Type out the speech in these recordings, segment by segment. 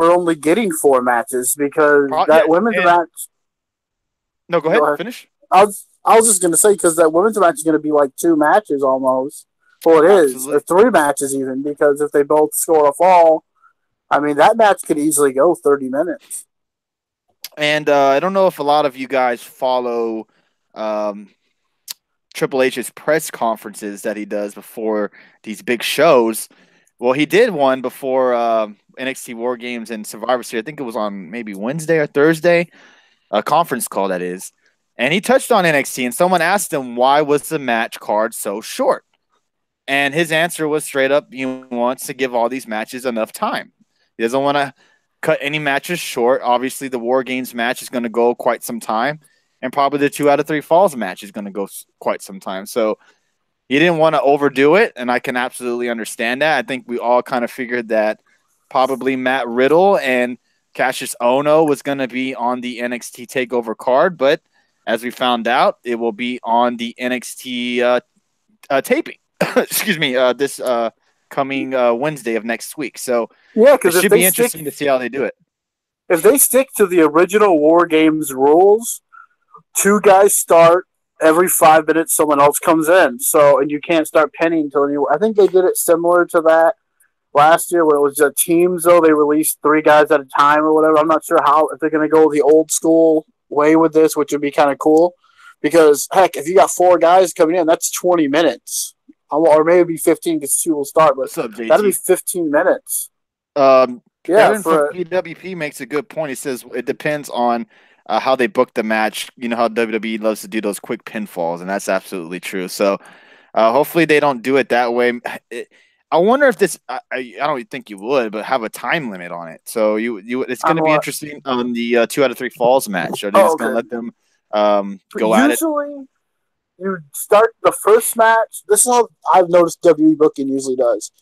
we're only getting 4 matches because Yeah, that women's and match. no, go Go ahead, ahead. finish. I was just gonna say because that women's match is gonna be like 2 matches almost. Well, it is, or Absolutely. 3 matches even, because if they both score a fall, I mean that match could easily go 30 minutes. And I don't know if a lot of you guys follow um, Triple H's press conferences that he does before these big shows. Well, he did one before NXT War Games and Survivor Series. I think it was on maybe Wednesday or Thursday, a conference call that is. And he touched on NXT, and someone asked him why was the match card so short. And his answer was straight up, he wants to give all these matches enough time. He doesn't want to cut any matches short. Obviously, the War Games match is going to go quite some time, and probably the 2 out of 3 falls match is going to go quite some time. So he didn't want to overdo it, and I can absolutely understand that. I think we all kind of figured that probably Matt Riddle and Cassius Ono was going to be on the NXT Takeover card, but as we found out, it will be on the NXT taping. Excuse me, this coming Wednesday of next week. So Yeah, it because should be interesting to see how they do it. if they stick to the original War Games rules, 2 guys start every 5 minutes. Someone else comes in, so and you can't start penning until you. I think they did it similar to that last year when it was teams. Though they released 3 guys at a time or whatever. I'm not sure how if they're going to go the old school way with this, which would be kind of cool. Because heck, if you got 4 guys coming in, that's 20 minutes, or maybe 15 because 2 will start, but What's up, that'd be JT? 15 minutes. Yeah, Kevin from for PWP makes a good point. He says it depends on how they book the match. You know how WWE loves to do those quick pinfalls, and that's absolutely true. So hopefully they don't do it that way. I wonder if this. I don't think you would, but have a time limit on it. So you it's going on to be what? interesting on the 2 out of 3 falls match. Are they Oh, just going to okay. let them But go at it? usually you start the first match. This is how I've noticed WWE booking usually does.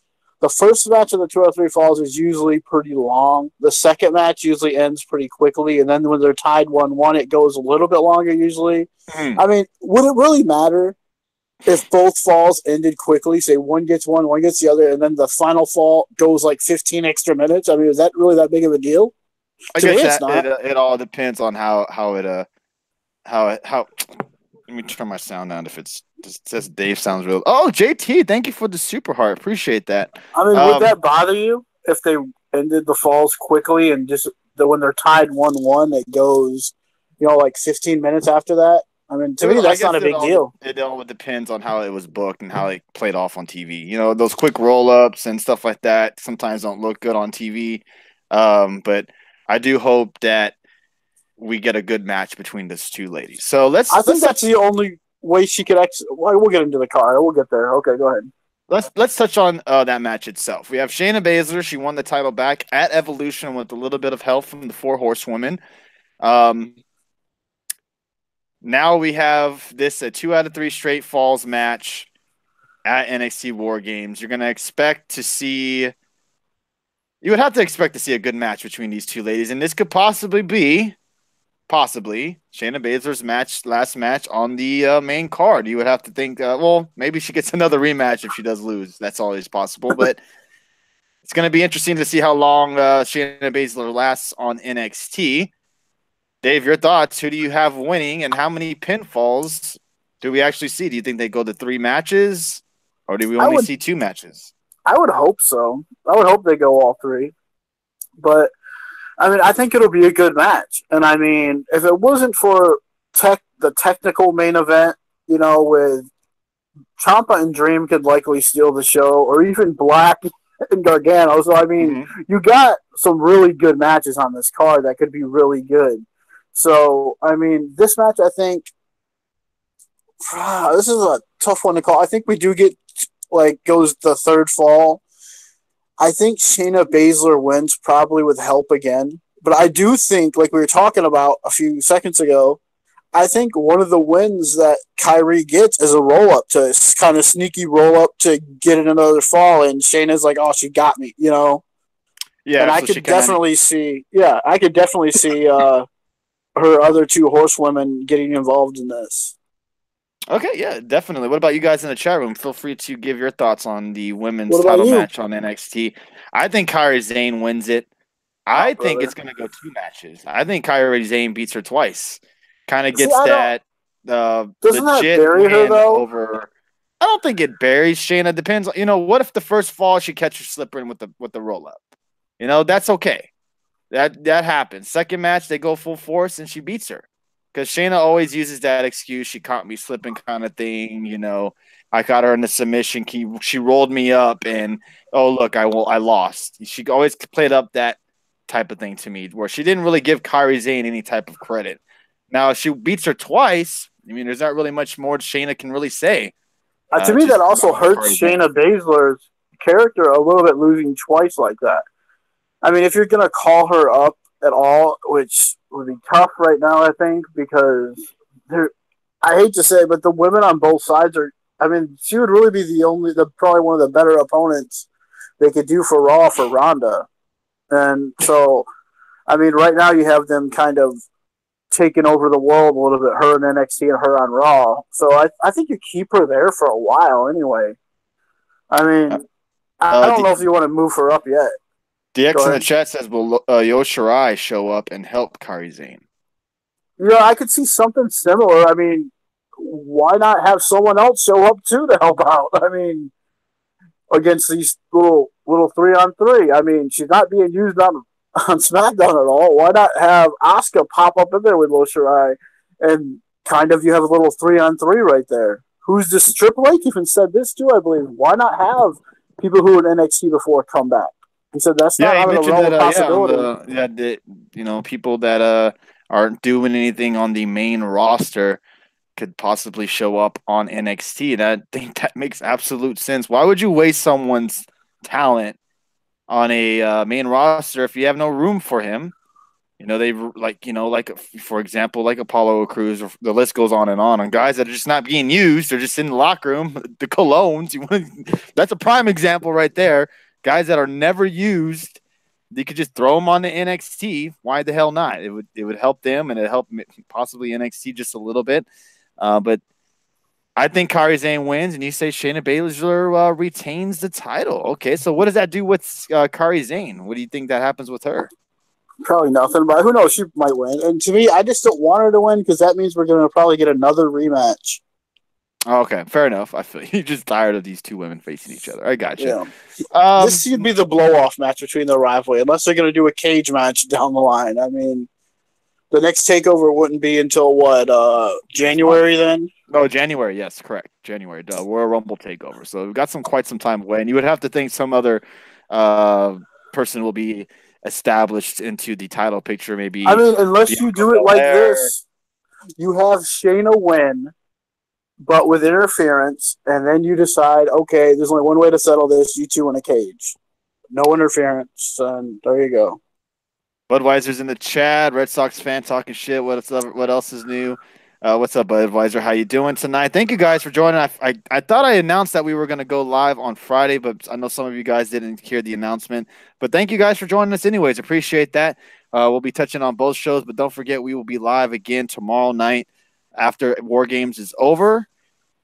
The first match of the 2 or 3 falls is usually pretty long. The second match usually ends pretty quickly, and then when they're tied 1-1, it goes a little bit longer usually. Hmm. I mean, would it really matter if both falls ended quickly? Say one gets one gets the other, and then the final fall goes like 15 extra minutes. I mean, is that really that big of a deal? I To me, guess it's that not. it all depends on how. Let me turn my sound down. If it's just says Dave sounds real. Oh, JT, thank you for the super heart. Appreciate that. I mean, would Um, that bother you if they ended the falls quickly and just when they're tied 1-1, it goes, like 15 minutes after that? I mean, to me, I that's not guess a big deal. it all depends on how it was booked and how it played off on TV. You know, those quick roll ups and stuff like that sometimes don't look good on TV. But I do hope that we get a good match between those two ladies. So I think let's that's touch the only way she could exit. Well, we'll get into the car. We'll get there. Okay, go ahead. let's touch on that match itself. We have Shayna Baszler. She won the title back at Evolution with a little bit of help from the Four Horsewomen. Um, Now we have this a 2 out of 3 straight falls match at NXT War Games. You're gonna expect to see. You would have to expect to see a good match between these two ladies, and this could possibly Shayna Baszler's last match on the main card. You would have to think, well, maybe she gets another rematch if she does lose. That's always possible, but it's going to be interesting to see how long Shayna Baszler lasts on NXT. Dave, your thoughts? Who do you have winning, and how many pinfalls do we actually see? Do you think they go to 3 matches, or do we I only would, see 2 matches? I would hope so. I would hope they go all 3. But I mean, I think it'll be a good match. And I mean, if it wasn't for the technical main event, with Champa and Dream could likely steal the show, or even Black and Gargano. So I mean, Mm-hmm. you got some really good matches on this card that could be really good. So I mean, this match, I think this is a tough one to call. I think we do get goes the third fall. I think Shayna Baszler wins probably with help again. But I do think, like we were talking about a few seconds ago, I think one of the wins that Kyrie gets is a roll up to kind of sneaky roll up to get in another fall, and Shayna's like, "Oh, she got me." And Yeah, I so she could kind of definitely see, her other 2 horsewomen getting involved in this. okay, yeah, definitely. What about you guys in the chat room? Feel free to give your thoughts on the women's What about title you? match on NXT. I think Kairi Zane wins it. I think it's brother. going to go 2 matches. I think Kairi Sane beats her twice. Kind of See, gets I don't. that Doesn't that legit bury her win though? over. I don't think it buries Shayna. Depends. What if the first fall she catches slipper in with the roll up? That's okay. That happens. Second match, they go full force and she beats her. Because Shayna always uses that excuse, she caught me slipping kind of thing. I caught her in the submission. She rolled me up, and oh look, I lost. She always played up that type of thing to me, where she didn't really give Kairi Sane any type of credit. Now, if she beats her twice, I mean, there's not really much more Shayna can really say. To me, that Just also about hurts Kairi Sane. Shayna Baszler's character a little bit, losing twice like that. I mean, if you're gonna call her up at all, which would be tough right now, I think, because there. I hate to say it, but the women on both sides are. I mean, she would really be probably one of the better opponents they could do for Raw for Ronda. And so, I mean, right now you have them kind of taking over the world a little bit, her in NXT and her on Raw. So I think you keep her there for a while anyway. I mean, I don't know if you want to move her up yet. Go DX in the ahead. chat says, "Will Io Shirai show up and help Kairi Sane?" Yeah, I could see something similar. I mean, why not have someone else show up too to help out? I mean, against these little 3-on-3. I mean, she's not being used on SmackDown at all. Why not have Asuka pop up in there with Io Shirai, and kind of you have a little 3-on-3 right there? Who's this? Triple H even said this too, I believe. Why not have people who were in NXT before come back? He said that's Yeah, not he out of the mentioned realm that. of Yeah, on possibility. the people that aren't doing anything on the main roster could possibly show up on NXT. And I think that makes absolute sense. Why would you waste someone's talent on a main roster if you have no room for him? They for example, like Apollo Crews, or the list goes on guys that are just not being used. They're just in the locker room. The Colognes, that's a prime example right there. Guys that are never used, they could just throw them on the NXT. Why the hell not? It would help them, and it help possibly NXT just a little bit. But I think Kairi Sane wins, and you say Shayna Baszler retains the title. Okay, so what does that do with Kairi Sane? What do you think that happens with her? Probably nothing, but who knows? She might win. And to me, I just don't want her to win because that means we're going to probably get another rematch. Okay, fair enough. I feel you're just tired of these two women facing each other. I gotcha. Yeah. This should be the blow off match between the rivalry, unless they're going to do a cage match down the line. I mean, the next takeover wouldn't be until what, January then? No, January. Yes, correct. January. Royal Rumble takeover. So we've got quite some time away, and you would have to think some other person will be established into the title picture. Maybe. I mean, unless you Bianca do it like Belair. this, you have Shayna win, but with interference, and then you decide, okay, there's only one way to settle this: you two in a cage, no interference, and there you go. Budweiser's in the chat. Red Sox fan talking shit. What's up? What else is new? What's up, Budweiser? How you doing tonight? Thank you guys for joining. I thought I announced that we were going to go live on Friday, but I know some of you guys didn't hear the announcement. But thank you guys for joining us anyways. Appreciate that. We'll be touching on both shows, but don't forget we will be live again tomorrow night after War Games is over.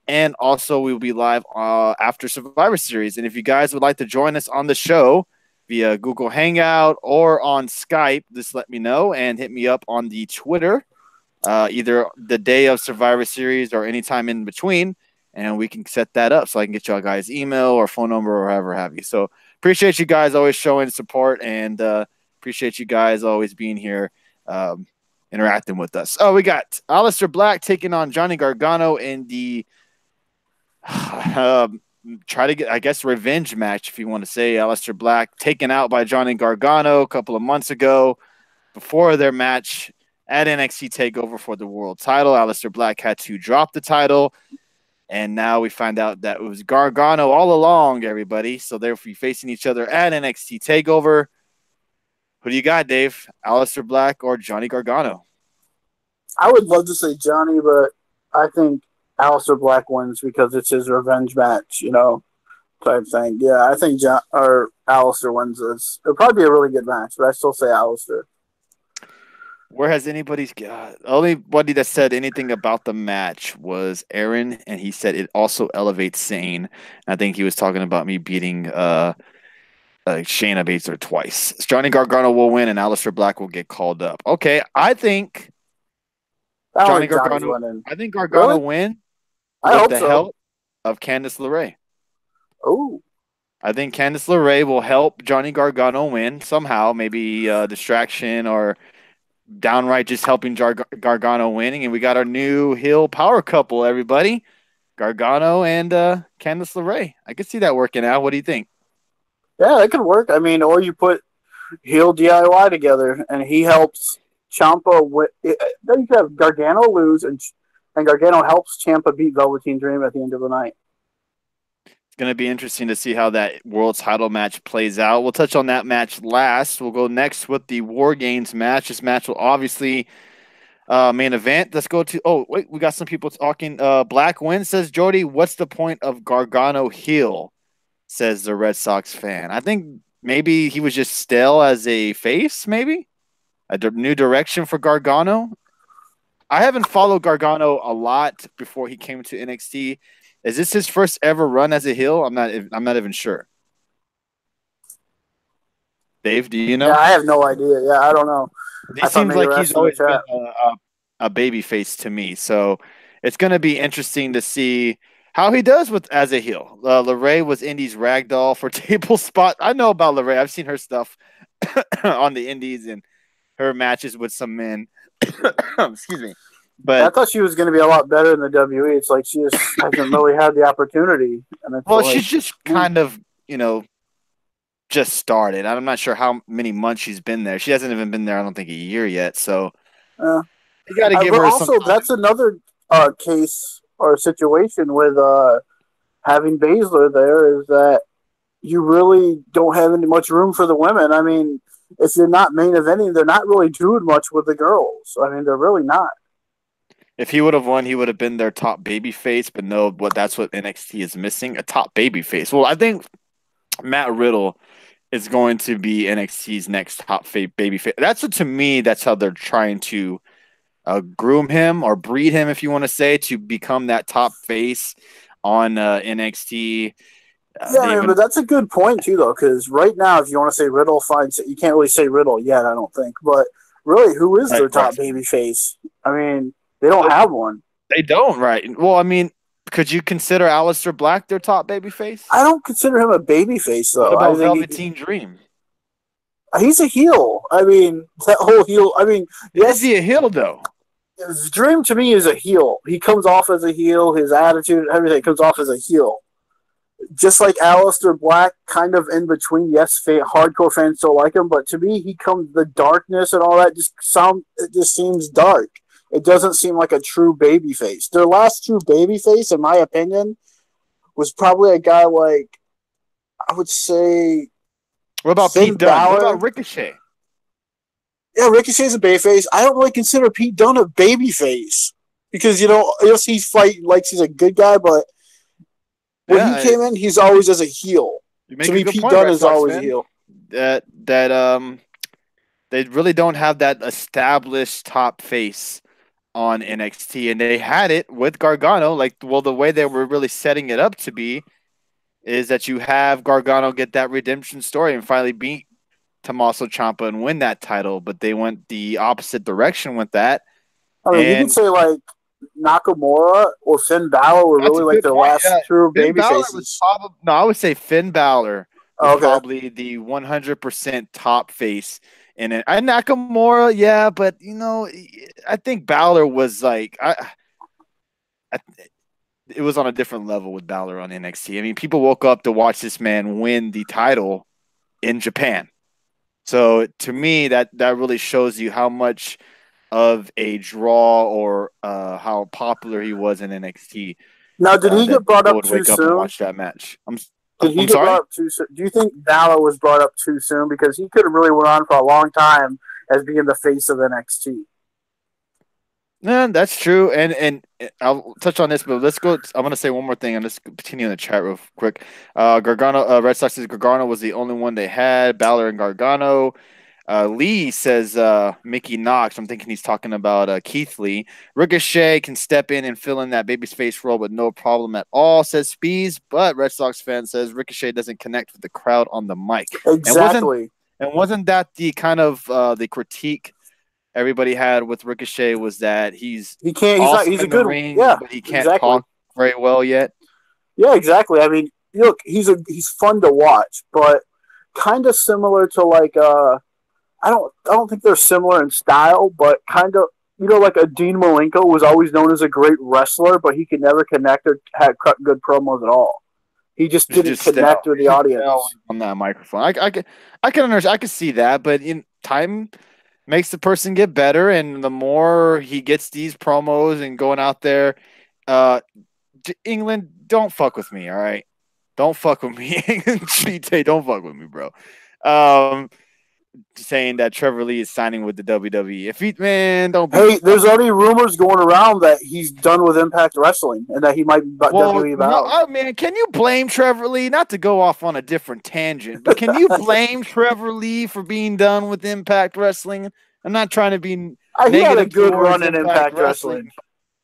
And also we will be live after Survivor Series. And if you guys would like to join us on the show via Google Hangout or on Skype, just let me know and hit me up on the Twitter, either the day of Survivor Series or anytime in between, and we can set that up so I can get y'all guys' email or phone number or whatever have you. So appreciate you guys always showing support, and appreciate you guys always being here, interacting with us. Oh, we got Aleister Black taking on Johnny Gargano in the try to get, I guess, revenge match, if you want to say. Aleister Black taken out by Johnny Gargano a couple of months ago before their match at NXT TakeOver for the world title. Aleister Black had to drop the title, and now we find out that it was Gargano all along, everybody. So they'll be facing each other at NXT TakeOver. Who do you got, Dave? Aleister Black or Johnny Gargano? I would love to say Johnny, but I think Aleister Black wins because it's his revenge match, type thing. Yeah, I think Aleister wins this. It'll probably be a really good match, but I still say Aleister. Where has anybody's only buddy that said anything about the match was Aaron, and he said it also elevates Sane. I think he was talking about me beating Shayna Baszler twice. Johnny Gargano will win, and Aleister Black will get called up. Okay, I think I don't Johnny think Johnny's Gargano. winning. I think Gargano Really? win I with hope the so. help of Candice LeRae. Oh, I think Candice LeRae will help Johnny Gargano win somehow, maybe distraction or downright just helping Gargano winning. And we got our new heel power couple, everybody. Gargano and Candice LeRae. I could see that working out. What do you think? yeah, that could work. I mean, or you put heel DIY together, and he helps Champa. Then you could have Gargano lose, and Gargano helps Champa beat Velveteen Dream at the end of the night. It's going to be interesting to see how that world title match plays out. We'll touch on that match last. We'll go next with the War Games match. This match will obviously main event. Let's go to. Oh, wait, we got some people talking. Black win says Jody. What's the point of Gargano heel? Says the Red Sox fan. I think maybe he was just stale as a face. Maybe new direction for Gargano. I haven't followed Gargano a lot before he came to NXT. Is this his first ever run as a heel? I'm not. I'm not even sure. Dave, do you Yeah, know? I have no idea. Yeah, I don't know. He I thought seems maybe you like were he's asking the always been chat. a baby face to me. So it's going to be interesting to see how he does with as a heel. Lorray was Indy's ragdoll for table spot. I know about Lorray. I've seen her stuff on the Indies and her matches with some men. Excuse me. I But thought she was going to be a lot better in the WWE. It's like she just hasn't really had the opportunity, and it's well, like, she's just kind of just started. I'm not sure how many months she's been there. She hasn't even been there. I don't think a year yet. So uh, you got to give but her some also that's time. another case or situation with having Baszler there is that you really don't have any much room for the women. I mean, if you're not main eventing, they're not really doing much with the girls. I mean, they're really not. If he would have won, he would have been their top baby face. But no, that's what NXT is missing, a top baby face. Well, I think Matt Riddle is going to be NXT's next top baby face. That's what to me. That's how they're trying to groom him or breed him, if you want to say, to become that top face on NXT. Yeah, I They mean, but even that's a good point too, though, because right now, if you want to say Riddle finds, you can't really say Riddle yet. I don't think, but really, who is right, their right. top baby face? I mean, they don't Well, have one. they don't, right? Well, I mean, could you consider Aleister Black their top baby face? I don't consider him a baby face, What though. I about think Velveteen Dream? he's a heel. I mean, that whole heel. I mean, Is yes, he a heel though? Dream to me is a heel. He comes off as a heel. His attitude, everything comes off as a heel. Just like Aleister Black, kind of in between. Yes, hardcore fans still like him, but to me, he comes the darkness and all that. It just seems dark. It doesn't seem like a true baby face. Their last true baby face, in my opinion, was probably a guy like I would say What about Finn Pete Dunne? What Balor. about Ricochet? Yeah, Ricochet's a babyface. I don't really consider Pete Dunne a babyface because yes, he's fighting like he's a good guy, but when he Yeah, came in, he's always as a heel. you To make a me, good Pete point, Dunne Red is Sox always a fan. heel. That they really don't have that established top face on NXT, and they had it with Gargano. Like, well, the way they were really setting it up to be is that you have Gargano get that redemption story and finally beat Tommaso Ciampa and win that title, but they went the opposite direction with that. I mean, you could And say like Nakamura or Finn Balor were that's really a like good their point. last Yeah, true Finn baby Balor was faces. probably no. I would say Finn Balor was Okay. probably the 100% top face in it. And Nakamura, yeah, but I think Balor was like I it was on a different level with Balor on NXT. I mean, people woke up to watch this man win the title in Japan. So to me, that really shows you how much of a draw or how popular he was in NXT. Now, did he That get brought people up would too wake up and soon? watch that match. Did he I'm get sorry. brought up too soon? Do you think Balor was brought up too soon because he could have really went on for a long time as being the face of NXT? Yeah, that's true. And I'll touch on this, but let's go. I'm gonna say one more thing and let's continue in the chat real quick. Gargano, Red Sox says Gargano was the only one they had. Balor and Gargano. Lee says Mickey Knox. I'm thinking he's talking about Keith Lee. Ricochet can step in and fill in that babyface role with no problem at all, says Spees. But Red Sox fan says Ricochet doesn't connect with the crowd on the mic. And wasn't Exactly. and wasn't that the kind of the critique everybody had with Ricochet was that he's He can't. He's not. awesome He's a in the good. ring, Yeah. but he can't Exactly. talk very well yet. Yeah. Exactly. I mean, look, he's fun to watch, but kind of similar to like I don't think they're similar in style, but kind of like a Dean Malenko was always known as a great wrestler, but he could never connect or had cut good promos at all. He just didn't Just stale. connect with the Just stale audience. on that microphone. I can understand. I can see that, but in time makes the person get better, and the more he gets these promos and going out there, uh, England, don't fuck with me, all right? Don't fuck with me, Cheat, don't fuck with me, bro. Um, saying that Trevor Lee is signing with the WWE. If he man, Hey, there's already rumors going around that he's done with Impact Wrestling and that he might be well, WWE no, bound. oh, man, can you blame Trevor Lee? Not to go off on a different tangent, but can you blame Trevor Lee for being done with Impact Wrestling? I'm not trying to be He had a negative good towards run in Impact Impact Wrestling. Wrestling.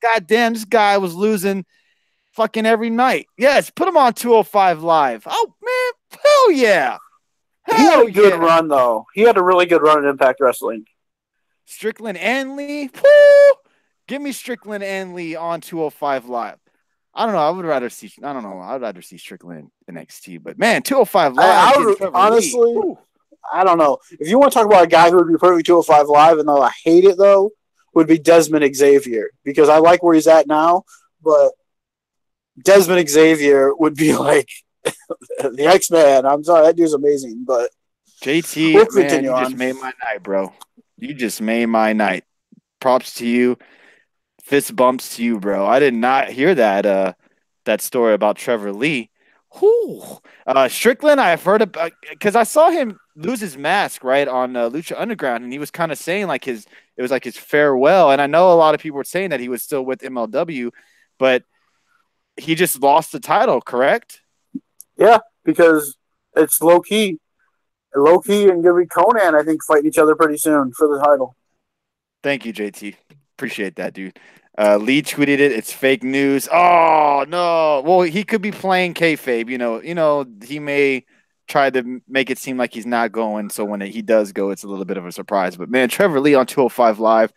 God damn, this guy was losing fucking every night. Yes, put him on 205 Live. Oh, man, hell yeah. He had Hell a good yeah. run though. He had a really good run in Impact Wrestling. Strickland and Lee. Woo! Give me Strickland and Lee on 205 Live. I don't know. I would rather see. I don't know. I'd rather see Strickland NXT, but man, 205 Live I getting would Trevor Lee. honestly, Woo. I don't know. If you want to talk about a guy who would be perfect 205 Live, and though I hate it though, would be Desmond Xavier because I like where he's at now, but Desmond Xavier would be like the X Man. I'm sorry, that dude's amazing, but JT, we'll man, continue you just on. made my night, bro. You just made my night. Props to you. Fist bumps to you, bro. I did not hear that story about Trevor Lee. Whew. Strickland, I've heard about because I saw him lose his mask right on Lucha Underground, and he was kind of saying like it was like his farewell. And I know a lot of people were saying that he was still with MLW, but he just lost the title, correct? Yeah, because it's low key, and Gibby Conan I think fighting each other pretty soon for the title. Thank you, JT. Appreciate that, dude. Lee tweeted it. It's fake news. Oh no! Well, he could be playing kayfabe. He may try to make it seem like he's not going. So when he does go, it's a little bit of a surprise. But man, Trevor Lee on 205 Live,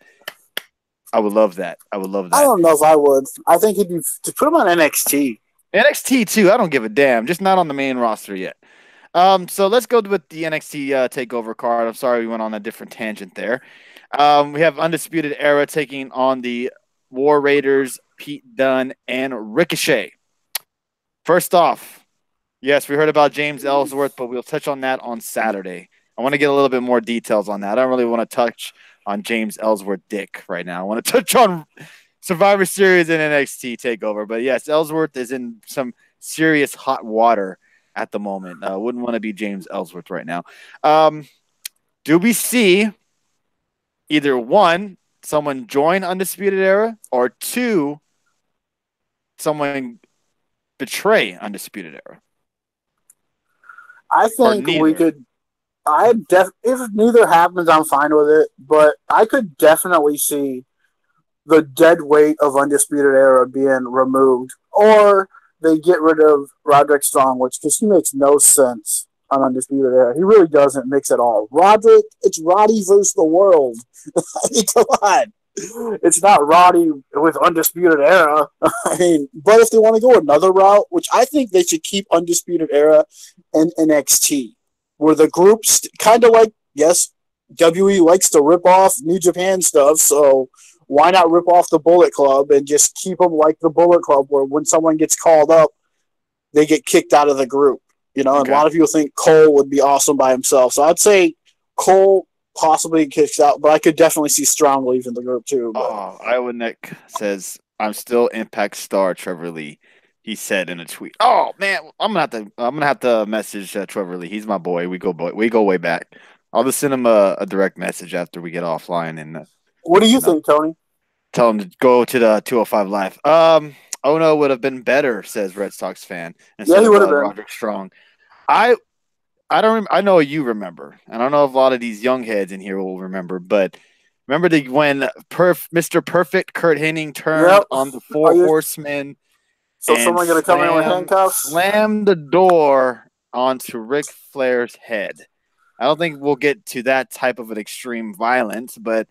I would love that. I would love I that. don't know if I would. I think he'd be to put him on NXT. NXT too. I don't give a damn. Just not on the main roster yet. So let's go with the NXT takeover card. I'm sorry we went on a different tangent there. We have Undisputed Era taking on the War Raiders, Pete Dunne, and Ricochet. First off, yes, we heard about James Ellsworth, but we'll touch on that on Saturday. I want to get a little bit more details on that. I don't really want to touch on James Ellsworth dick right now. I want to touch on Survivor Series and NXT takeover. But yes, Ellsworth is in some serious hot water at the moment. Wouldn't want to be James Ellsworth right now. Do we see either one, someone join Undisputed Era, or two, someone betray Undisputed Era? I Or think we neither? could. If neither happens, I'm fine with it. But I could definitely see the dead weight of Undisputed Era being removed, or they get rid of Roderick Strong, which because he makes no sense on Undisputed Era. He really doesn't mix at all. Roderick, it's Roddy versus the world. I mean, come on. It's not Roddy with Undisputed Era. I mean, but if they want to go another route, which I think they should keep Undisputed Era and NXT, where the groups kind of like, yes, WWE likes to rip off New Japan stuff, so why not rip off the Bullet Club and just keep them like the Bullet Club, where when someone gets called up, they get kicked out of the group. And a Okay. lot of people think Cole would be awesome by himself. So I'd say Cole possibly kicks out, but I could definitely see Strong leaving the group too. But Oh, Iowa Nick says, I'm still Impact star Trevor Lee. He said in a tweet. Oh man, I'm gonna have to message Trevor Lee. He's my boy. We go way back. I'll just send him a direct message after we get offline and what do you you know think, Tony? tell him to go to the 205 Live. Ono would have been better, says Red Sox fan, Yeah, instead he of would have been. Roderick Strong. I I don't. I know you remember. I don't know if a lot of these young heads in here will remember, but remember when Mr. Perfect Kurt Hennig turned Yep. on the Are Four you? Horsemen So and someone gonna come in with handcuffs? slammed the door onto Ric Flair's head. I don't think we'll get to that type of an extreme violence, but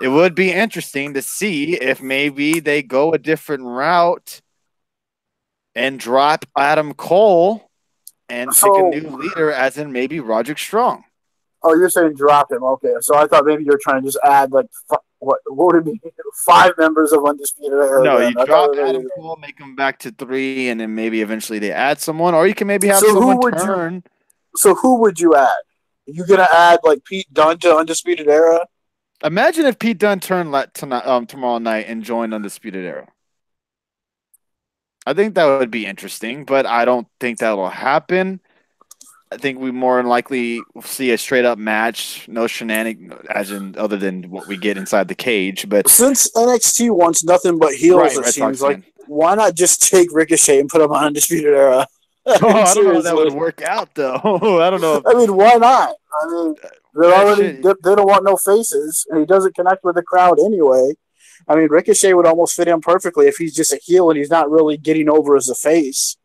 it would be interesting to see if maybe they go a different route and drop Adam Cole and pick a So, new leader, as in maybe Roderick Strong. oh, you're saying drop him? Okay. So I thought maybe you're trying to just add like what would it be? Five members of Undisputed Era. No, you Then I drop thought Adam maybe. Cole, make him back to three, and then maybe eventually they add someone, or you can maybe have So someone who would you? turn. So who would you add? You gonna add like Pete Dunne to Undisputed Era? Imagine if Pete Dunne turned tonight, tomorrow night and joined Undisputed Era. I think that would be interesting, but I don't think that will happen. I think we more than likely see a straight up match, no shenanigans, as in other than what we get inside the cage. But Since NXT wants nothing but heels, right, it Red Sox seems like fan. why not just take Ricochet and put him on Undisputed Era? I Oh, mean, I don't know if that would seriously. work out though. I don't know if I mean, why not? I mean, they're that already shit. they don't want no faces, and he doesn't connect with the crowd anyway. I mean, Ricochet would almost fit in perfectly if he's just a heel and he's not really getting over as a face.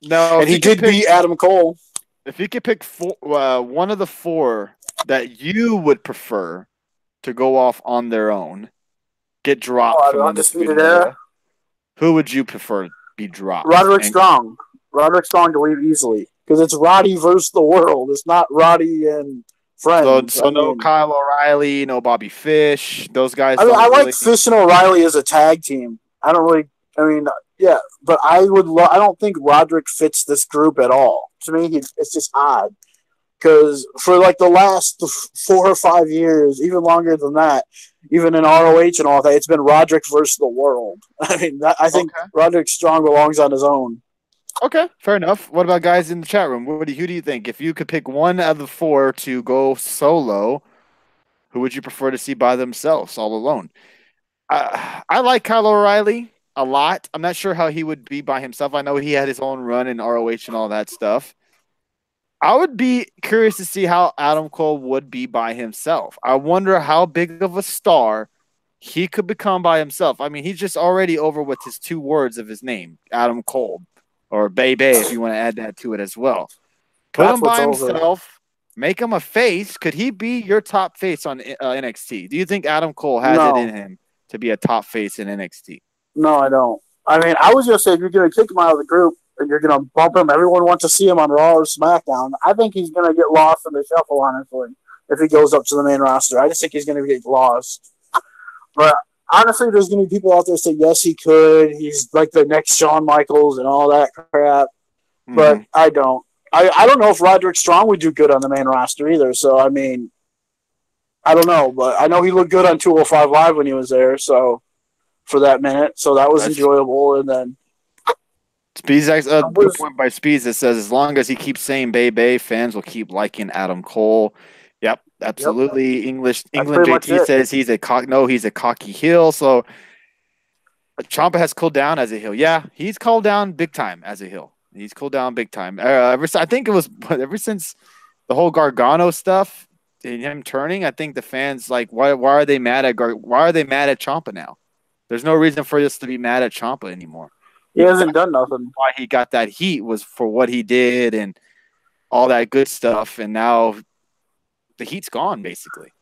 No, And he did beat Adam Cole. if you could pick one of the four that you would prefer to go off on their own, get dropped Oh, from Undisputed Undisputed Era. Era, who would you prefer to be dropped? Roderick And Strong. Roderick Strong to leave easily because it's Roddy versus the world. It's not Roddy and so, friends. no Kyle O'Reilly, no Bobby Fish. Those guys I don't like really. Fish and O'Reilly as a tag team. I don't really. I mean, yeah, but I would. I don't think Roderick fits this group at all. To me, it's just odd because for like the last 4 or 5 years, even longer than that, even in ROH and all that, it's been Roderick versus the world. I mean, I think Okay. Roderick Strong belongs on his own. Okay, fair enough. What about guys in the chat room? Who do you think? If you could pick one out of the four to go solo, who would you prefer to see by themselves, all alone? I like Kyle O'Reilly a lot. I'm not sure how he would be by himself. I know he had his own run in ROH and all that stuff. I would be curious to see how Adam Cole would be by himself. I wonder how big of a star he could become by himself. I mean, he's just already over with his two words of his name, Adam Cole, or Bebe, if you want to add that to it as well. Put That's him what's by over. himself, make him a face. Could he be your top face on NXT? Do you think Adam Cole has it in No, him to be a top face in NXT? no, I don't. I mean, I was gonna say if you're gonna kick him out of the group and you're gonna bump him, everyone wants to see him on Raw or SmackDown. I think he's gonna get lost in the shuffle, honestly, if he goes up to the main roster. I just think he's gonna get lost. But honestly, there's gonna be people out there say yes, he could. He's like the next Shawn Michaels and all that crap. But Mm-hmm. I don't. I don't know if Roderick Strong would do good on the main roster either. So I mean, I don't know, but I know he looked good on 205 Live when he was there. So for that minute, so that was That's enjoyable. And then Speeds. A I good was point by Speeds that says as long as he keeps saying Bebe, fans will keep liking Adam Cole. Yep, yep, absolutely. that's England pretty much JT it. says he's a cocky heel. So Ciampa has cooled down as a heel. Yeah, he's cooled down big time as a heel. He's cooled down big time. I think it was ever since the whole Gargano stuff and him turning. I think the fans like why are they mad at why are they mad at Ciampa now? There's no reason for us to be mad at Ciampa anymore. He hasn't done nothing. Why he got that heat was for what he did and all that good stuff, and now the heat's gone. Basically,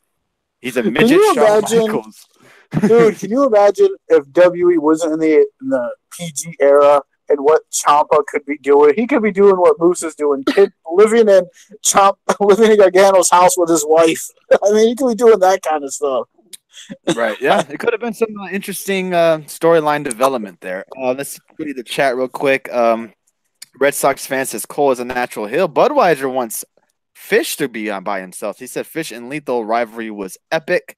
he's a Can midget you Shawn imagine, Michaels. dude? Can you imagine if WWE wasn't in the PG era and what Champa could be doing? He could be doing what Moose is doing, living in living in Gargano's house with his wife. I mean, he could be doing that kind of stuff. Right. Yeah. It could have been some interesting storyline development there. Let's go to the chat real quick. Red Sox fan says Cole is a natural heel. Budweiser wants Fish to be on by himself. He said Fish and Lethal rivalry was epic.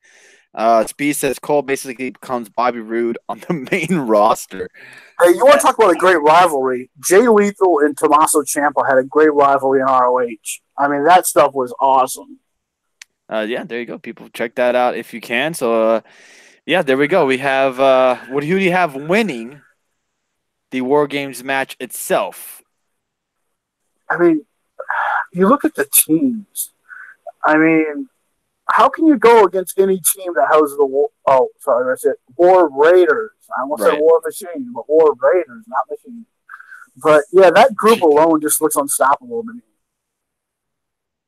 Speed says Cole basically becomes Bobby Roode on the main roster. Hey, you want to talk about a great rivalry? Jay Lethal and Tommaso Ciampa had a great rivalry in ROH. I mean, that stuff was awesome. Yeah, there you go. People check that out if you can. So, yeah, there we go. We have who do you have winning the War Games match itself? I mean, you look at the teams. I mean, how can you go against any team that has the war? Oh, sorry, I said War Raiders. I almost said Right. War Machine, but War Raiders, not Machine. But yeah, that group alone just looks unstoppable to me.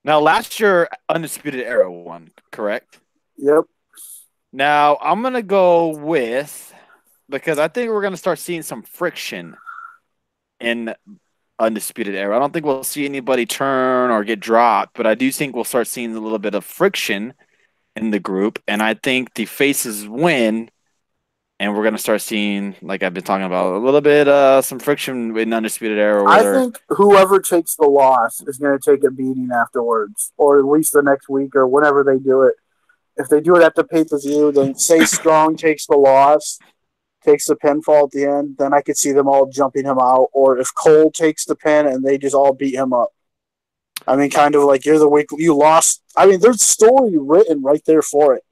Now, last year, Undisputed Era won, correct? Yep. Now, I'm going to go with, because I think we're going to start seeing some friction in Undisputed Era. I don't think we'll see anybody turn or get dropped, but I do think we'll start seeing a little bit of friction in the group. And I think the faces win, and we're going to start seeing, like I've been talking about, a little bit some friction in Undisputed Era. I Whether think whoever takes the loss is going to take a beating afterwards, or at least the next week or whenever they do it. If they do it at the pay per view, then say Strong takes the loss, takes the pinfall at the end, then I could see them all jumping him out. Or if Cole takes the pin and they just all beat him up. I mean, kind of like you're the week you lost. I mean, there's story written right there for it.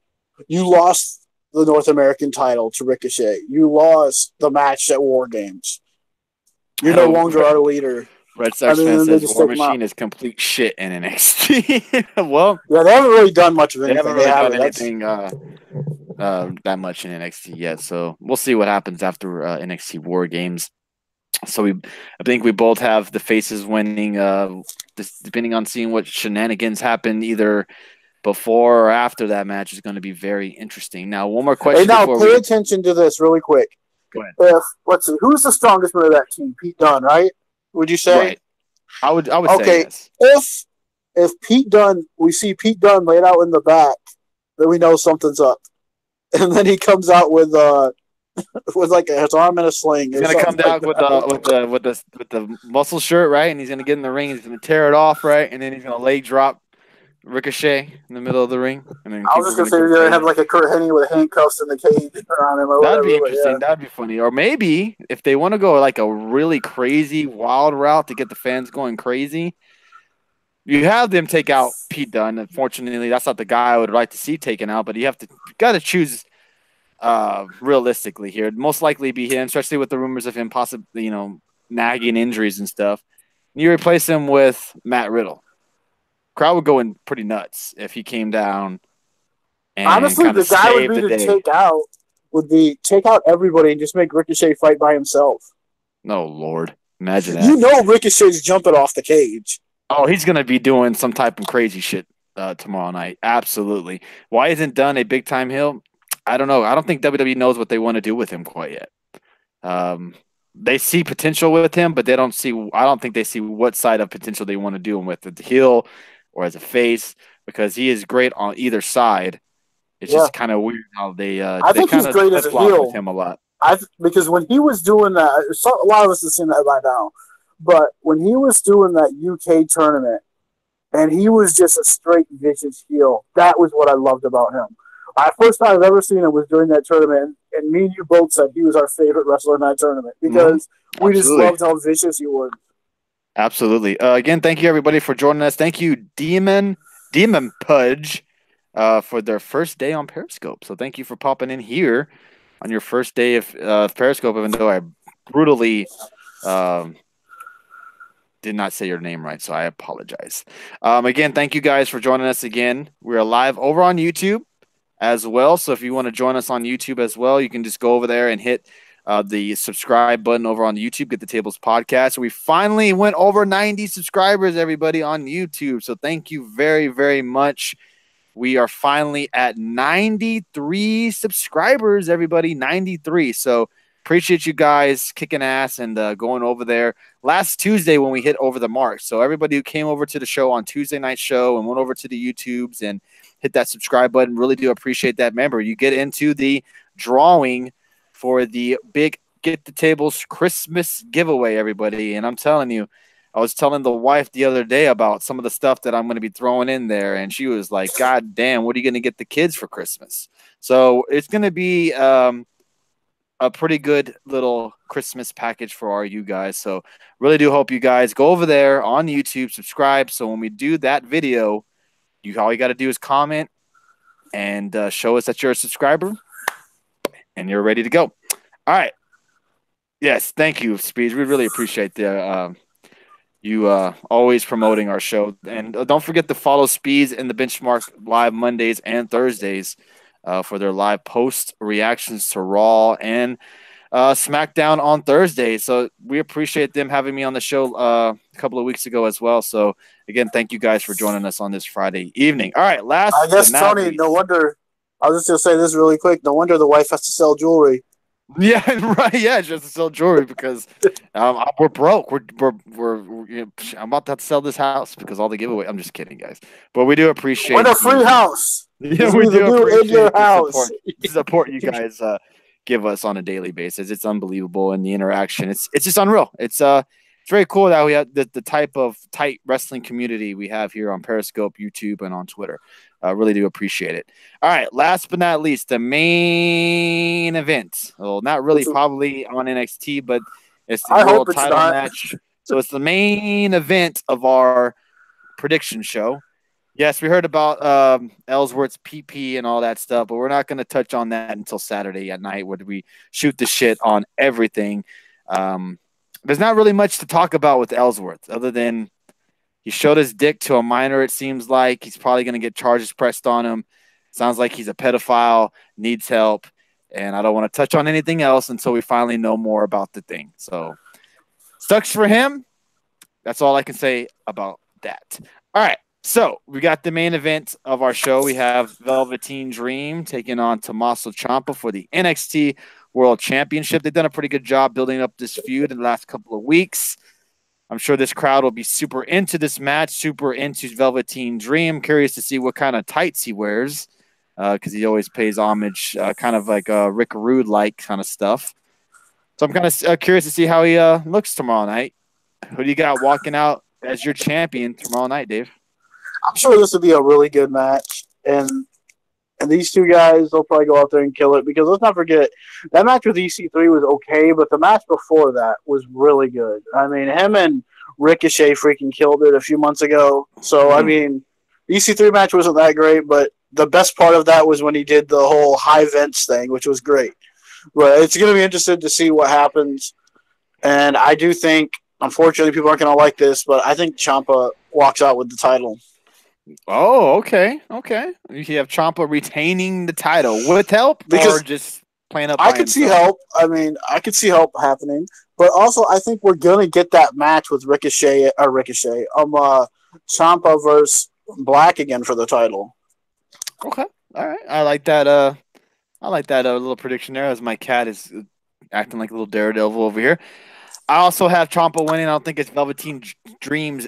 You lost the North American title to Ricochet. You lost the match at War Games. You're no longer our leader. Red I Sox mean, fan they says just War take him out. Machine is complete shit in NXT. Well, Yeah, they haven't really done much of they anything. haven't really done That's anything that much in NXT yet. So we'll see what happens after NXT War Games. So I think we both have the faces winning. Depending on seeing what shenanigans happen either before or after that match is going to be very interesting. Now, one more question. Hey, now pay attention to this really quick. Go ahead. If let's see, who's the strongest man of that team? Pete Dunne, right? Would you say? Right. I would say yes. If Pete Dunne, we see Pete Dunne laid out in the back, then we know something's up. And then he comes out with like his arm in a sling. He's gonna come down with the muscle shirt, right? And he's gonna get in the ring. He's gonna tear it off, right? And then he's gonna leg drop Ricochet in the middle of the ring. And then I was just gonna say you're gonna have like a Kurt Hennig with handcuffs in the cage around him. Or that'd whatever, be interesting. Yeah. That'd be funny. Or maybe if they want to go like a really crazy, wild route to get the fans going crazy, you have them take out Pete Dunne. Unfortunately, that's not the guy I would like to see taken out. But you got to choose realistically here. It'd most likely be him, especially with the rumors of him possibly, nagging injuries and stuff. You replace him with Matt Riddle. Crowd would go in pretty nuts if he came down. And honestly, the guy would be to take out everybody and just make Ricochet fight by himself. No, Lord. Imagine that. You know Ricochet's jumping off the cage. Oh, he's going to be doing some type of crazy shit tomorrow night. Absolutely. Why isn't Dunne a big-time heel? I don't know. I don't think WWE knows what they want to do with him quite yet. They see potential with him, but I don't think they see what side of potential they want to do him with, the heel or as a face, because he is great on either side. It's just kind of weird how I think he's great as a heel with him a lot. Because when he was doing that, a lot of us have seen that by now, but when he was doing that UK tournament and he was just a straight vicious heel, that was what I loved about him. First time I've ever seen him was during that tournament, and me and you both said he was our favorite wrestler in that tournament because we just loved how vicious he was. Absolutely. Again, thank you everybody for joining us. Thank you, Demon Pudge, for their first day on Periscope. So thank you for popping in here on your first day of Periscope, even though I brutally did not say your name right, so I apologize. Again, thank you guys for joining us again. We're live over on YouTube as well. So if you want to join us on YouTube as well, you can just go over there and hit the subscribe button over on YouTube, Get the Tables Podcast. We finally went over 90 subscribers, everybody, on YouTube. So thank you very, very much. We are finally at 93 subscribers, everybody, 93. So appreciate you guys kicking ass and going over there last Tuesday when we hit over the mark. So everybody who came over to the show on Tuesday night show and went over to the YouTubes and hit that subscribe button, really do appreciate that. Remember, you get into the drawing for the big Get the Tables Christmas giveaway, everybody. And I'm telling you, I was telling the wife the other day about some of the stuff that I'm going to be throwing in there, and she was like, God damn, what are you going to get the kids for Christmas? So it's going to be a pretty good little Christmas package for all you guys. So really do hope you guys go over there on YouTube, subscribe. So when we do that video, all you got to do is comment and show us that you're a subscriber and you're ready to go. All right. Yes, thank you, Speeds. We really appreciate you always promoting our show. And don't forget to follow Speeds and the Benchmark live Mondays and Thursdays for their live post reactions to Raw and SmackDown on Thursday. So we appreciate them having me on the show a couple of weeks ago as well. So again, thank you guys for joining us on this Friday evening. All right, I last but guess not Tony. No least. wonder. I was just gonna say this really quick. No wonder the wife has to sell jewelry. Yeah, right. Yeah, just to sell jewelry because we're broke. I'm about to have to sell this house because all the giveaway. I'm just kidding, guys. But we do Win appreciate a free house. yeah, This will we be the do new in your appreciate the house. support you guys give us on a daily basis. It's unbelievable, and the interaction. It's just unreal. It's very cool that we have the type of tight wrestling community we have here on Periscope, YouTube, and on Twitter. Really do appreciate it. All right, last but not least, the main event. Well, not really, probably on NXT, but it's the I hope world it's title not. match. So it's the main event of our prediction show. Yes, we heard about Ellsworth's PP and all that stuff, but we're not going to touch on that until Saturday at night, where we shoot the shit on everything. There's not really much to talk about with Ellsworth, other than he showed his dick to a minor. It seems like he's probably going to get charges pressed on him. Sounds like he's a pedophile, needs help, and I don't want to touch on anything else until we finally know more about the thing. So, sucks for him. That's all I can say about that. All right. So we got the main event of our show. We have Velveteen Dream taking on Tommaso Ciampa for the NXT World Championship. They've done a pretty good job building up this feud in the last couple of weeks. I'm sure this crowd will be super into this match, super into Velveteen Dream. Curious to see what kind of tights he wears because he always pays homage, kind of like Rick Rude-like kind of stuff. So I'm kind of curious to see how he looks tomorrow night. Who do you got walking out as your champion tomorrow night, Dave? I'm sure this will be a really good match, and these two guys, they'll probably go out there and kill it because let's not forget that match with EC3 was okay, but the match before that was really good. I mean, him and Ricochet freaking killed it a few months ago. So I mean, the EC3 match wasn't that great, but the best part of that was when he did the whole high vents thing, which was great. But it's going to be interesting to see what happens, and I do think, unfortunately, people aren't going to like this, but I think Ciampa walks out with the title. Oh, okay. Okay. You have Ciampa retaining the title with help or Because just playing up I by could see himself? help. I mean, I could see help happening, but also I think we're gonna get that match with Ciampa versus Black again for the title. Okay. All right. I like that. I like that little prediction there. As my cat is acting like a little daredevil over here. I also have Ciampa winning. I don't think it's Velveteen Dreams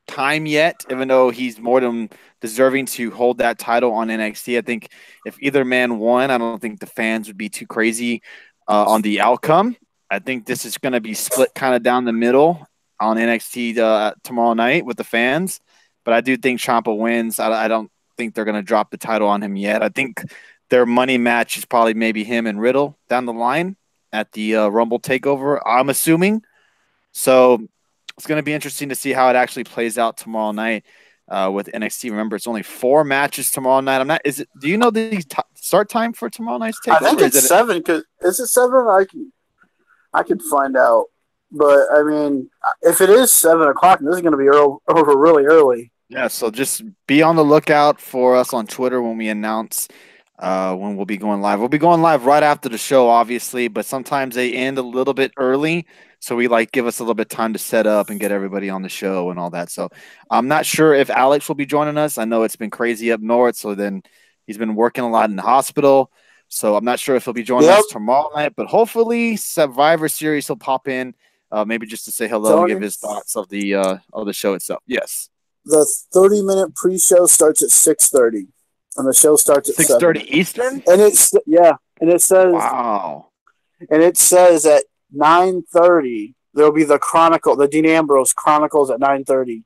time yet, even though he's more than deserving to hold that title on NXT. I think if either man won, I don't think the fans would be too crazy on the outcome. I think this is going to be split kind of down the middle on NXT tomorrow night with the fans. But I do think Ciampa wins. I don't think they're going to drop the title on him yet. I think their money match is probably maybe him and Riddle down the line at the Rumble Takeover, I'm assuming. So it's going to be interesting to see how it actually plays out tomorrow night with NXT. Remember, it's only 4 matches tomorrow night. I'm not. Is it? Do you know the start time for tomorrow night's takeover? I think it's 7. Cause is it 7? I can find out. But I mean, if it is 7 o'clock, this is going to be over really early. Yeah. So just be on the lookout for us on Twitter when we announce when we'll be going live. We'll be going live right after the show, obviously, but sometimes they end a little bit early. So we give us a little bit of time to set up and get everybody on the show and all that. So I'm not sure if Alex will be joining us. I know it's been crazy up north. So then he's been working a lot in the hospital. So I'm not sure if he'll be joining us tomorrow night, but hopefully Survivor Series he'll pop in, maybe just to say hello and give his thoughts of the show itself. Yes. The 30-minute pre-show starts at 6:30. And the show starts at 6:30 Eastern? And it says wow. And it says at 9:30 there'll be the Dean Ambrose Chronicles at 9:30.